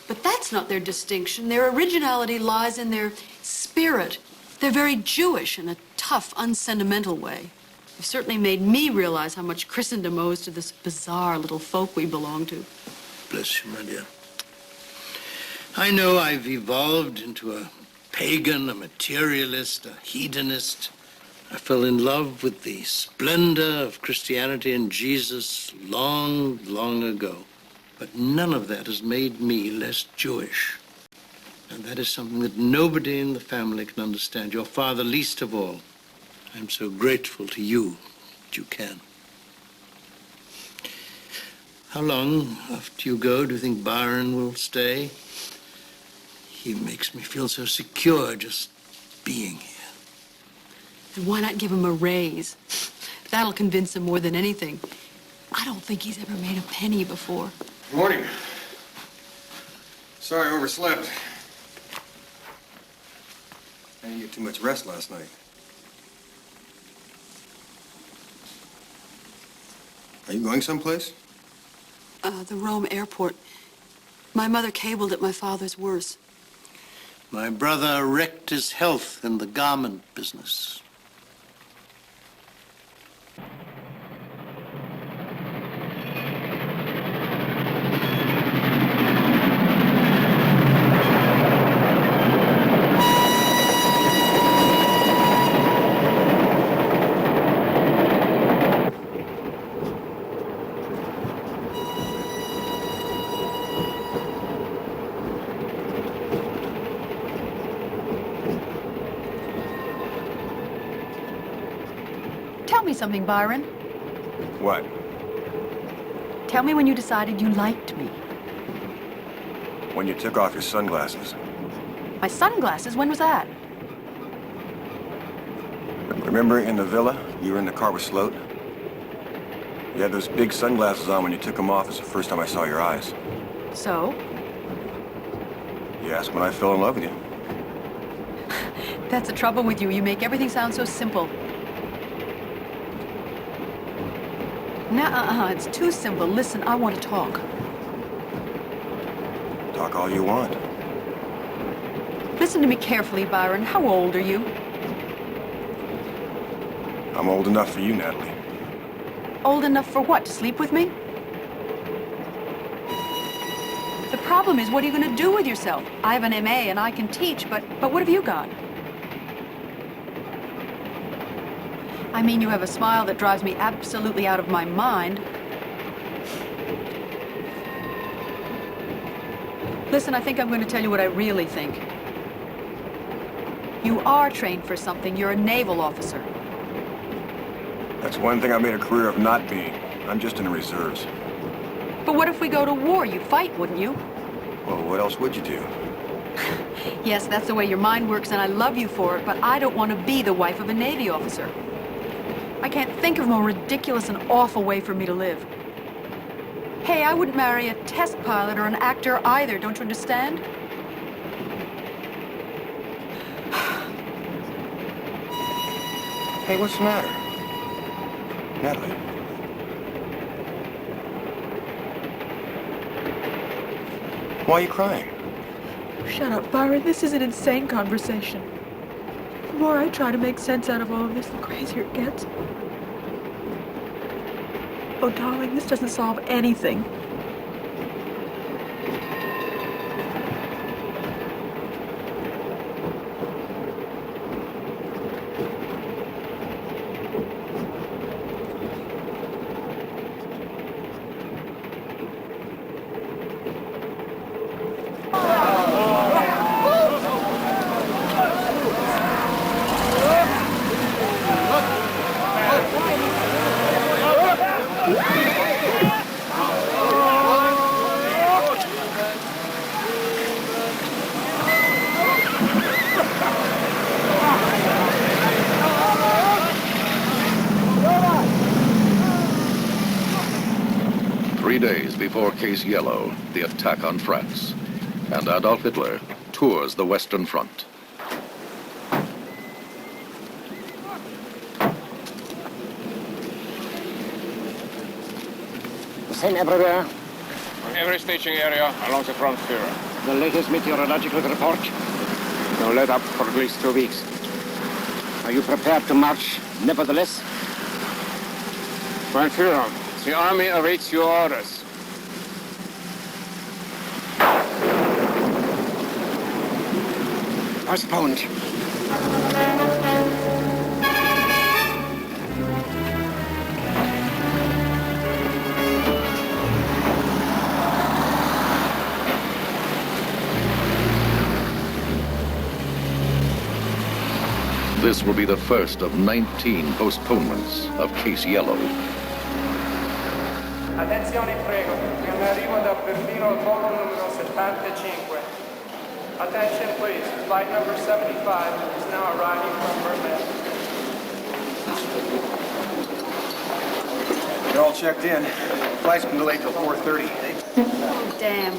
S3: But that's not their distinction. Their originality lies in their spirit. They're very Jewish in a tough, unsentimental way. They've certainly made me realize how much Christendom owes to this bizarre little folk we belong to.
S1: Bless you, my dear. I know I've evolved into a pagan, a materialist, a hedonist. I fell in love with the splendor of Christianity and Jesus long, long ago. But none of that has made me less Jewish. And that is something that nobody in the family can understand, your father least of all. I'm so grateful to you that you can. How long after you go do you think Byron will stay? He makes me feel so secure just being here.
S3: And why not give him a raise? That'll convince him more than anything. I don't think he's ever made a penny before.
S2: Good morning. Sorry I overslept. I didn't get too much rest last night. Are you going someplace?
S3: The Rome airport. My mother cabled at my father's worse.
S1: My brother wrecked his health in the garment business.
S3: Tell me something, Byron.
S2: What?
S3: Tell me when you decided you liked me.
S2: When you took off your sunglasses.
S3: My sunglasses? When was that?
S2: Remember in the villa, you were in the car with Sloat? You had those big sunglasses on when you took them off. It's the first time I saw your eyes.
S3: So?
S2: You asked when I fell in love with you.
S3: That's the trouble with you. You make everything sound so simple. No, it's too simple. Listen, I want to talk.
S2: Talk all you want.
S3: Listen to me carefully, Byron. How old are you?
S2: I'm old enough for you, Natalie.
S3: Old enough for what? To sleep with me? The problem is, what are you going to do with yourself? I have an MA and I can teach, but what have you got? I mean, you have a smile that drives me absolutely out of my mind. Listen, I think I'm going to tell you what I really think. You are trained for something. You're a naval officer.
S6: That's one thing I made a career of not being. I'm just in the reserves.
S3: But what if we go to war? You'd fight, wouldn't you?
S6: Well, what else would you do?
S3: Yes, that's the way your mind works, and I love you for it, but I don't want to be the wife of a Navy officer. I can't think of a more ridiculous and awful way for me to live. Hey, I wouldn't marry a test pilot or an actor either, don't you understand?
S6: Hey, what's the matter? Natalie. Why are you crying?
S16: Shut up, Byron. This is an insane conversation. The more I try to make sense out of all of this, the crazier it gets. Oh, darling, this doesn't solve anything.
S11: Before Case Yellow, the attack on France, and Adolf Hitler tours the Western Front.
S18: The same everywhere.
S5: On every staging area along the front, Führer.
S18: The latest meteorological report.
S5: No let up for at least 2 weeks.
S18: Are you prepared to march, nevertheless?
S5: Mein Führer, the army awaits your orders.
S18: Postponed.
S11: This will be the first of 19 postponements of Case Yellow.
S19: Attenzione prego, è un arrivo da Berlino al volo numero 75. Attention please, flight number 75 is now arriving from Berlin.
S6: They're all checked in. Flight's been delayed till 4:30.
S3: Oh, damn.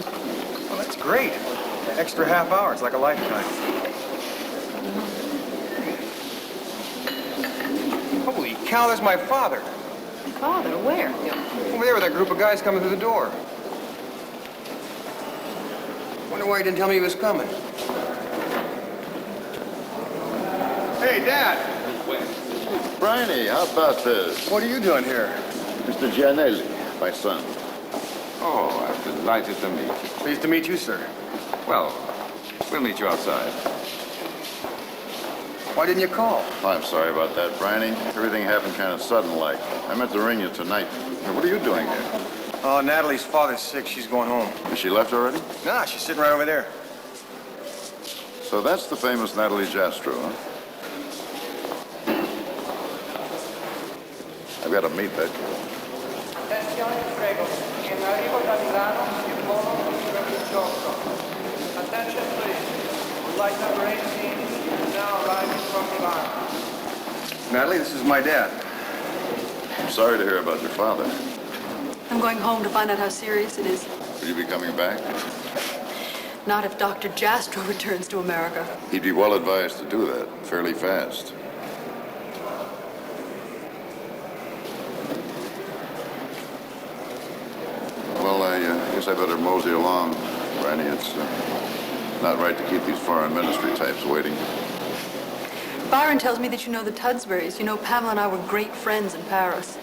S6: Well, that's great. Extra half hour, it's like a lifetime. Holy cow, that's my father.
S3: Father, where?
S6: Over there with that group of guys coming through the door. Wonder why he didn't tell me he was coming. Hey, Dad!
S4: Bryony, how about this?
S6: What are you doing here?
S4: Mr. Gianelli, my son.
S22: Oh, I'm delighted to meet you.
S6: Pleased to meet you, sir.
S22: Well, we'll meet you outside.
S6: Why didn't you call?
S4: Oh, I'm sorry about that, Bryony. Everything happened kind of sudden-like. I meant to ring you tonight. What are you doing here?
S6: Oh, Natalie's father's sick. She's going home.
S4: Is she left already?
S6: Nah, she's sitting right over there.
S4: So that's the famous Natalie Jastrow, huh? I've got to meet that girl.
S19: Attenzione prego, è un arrivo da Milano il volo numero 18. Attention please, flight number 18 is now arriving from Milan.
S6: Natalie, this is my dad.
S4: I'm sorry to hear about your father.
S3: I'm going home to find out how serious it is.
S4: Will you be coming back?
S3: Not if Dr. Jastrow returns to America.
S4: He'd be well advised to do that fairly fast. Well, I guess I better mosey along, Bryony. It's not right to keep these foreign ministry types waiting.
S3: Byron tells me that you know the Tudsburys. You know, Pamela and I were great friends in Paris.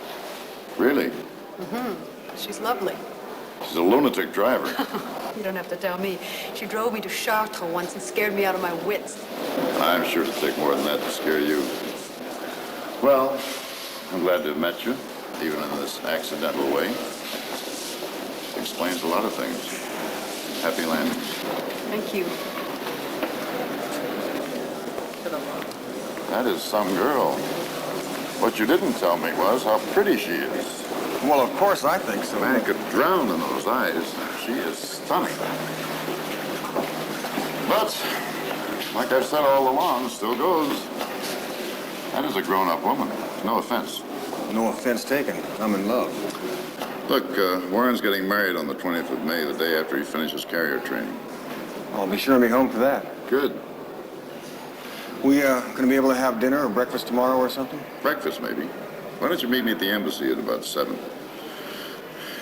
S4: Really?
S3: Mm-hmm. She's lovely.
S4: She's a lunatic driver.
S3: You don't have to tell me. She drove me to Chartres once and scared me out of my wits.
S4: I'm sure it'll take more than that to scare you. Well, I'm glad to have met you, even in this accidental way. Explains a lot of things. Happy landings.
S3: Thank you.
S4: That is some girl. What you didn't tell me was how pretty she is.
S6: Well, of course I think so.
S4: Man could drown in those eyes. She is stunning. But, like I've said all along, still goes. That is a grown-up woman. No offense.
S6: No offense taken. I'm in love.
S4: Look, Warren's getting married on the 20th of May, the day after he finishes carrier training.
S6: I'll be sure to be home for that.
S4: Good.
S6: We gonna be able to have dinner or breakfast tomorrow or something?
S4: Breakfast, maybe. Why don't you meet me at the embassy at about 7?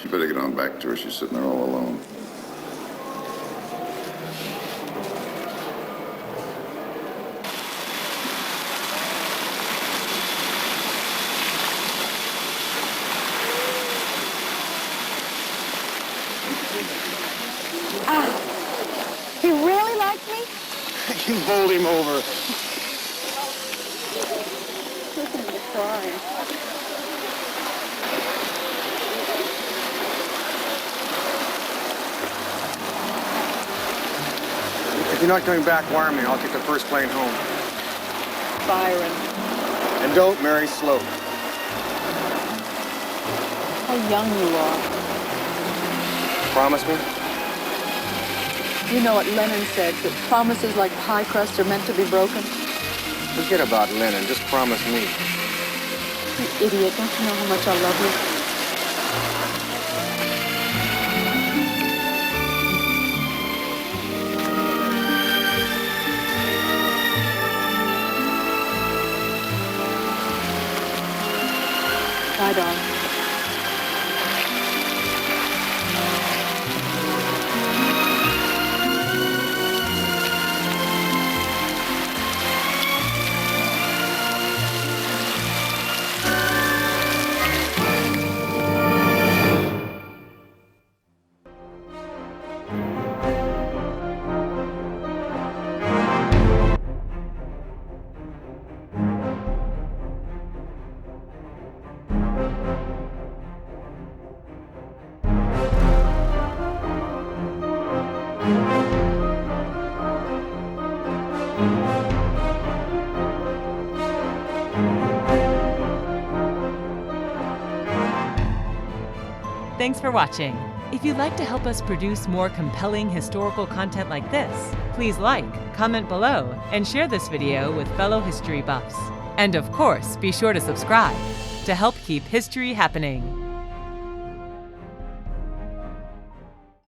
S4: You better get on back to her. She's sitting there all alone.
S8: He really liked me?
S6: You bowled him over.
S8: Listen to me crying.
S6: If you're not coming back, wire me. I'll take the first plane home.
S8: Byron.
S6: And don't marry slow.
S8: How young you are.
S6: Promise me?
S8: You know what Lenin said, that promises like pie crust are meant to be broken?
S6: Forget about Lennon. Just promise me.
S8: You idiot. Don't you know how much I love you? Bye, darling.
S15: Thanks for watching. If you'd like to help us produce more compelling historical content like this, please like, comment below, and share this video with fellow history buffs. And of course, be sure to subscribe to help keep history happening.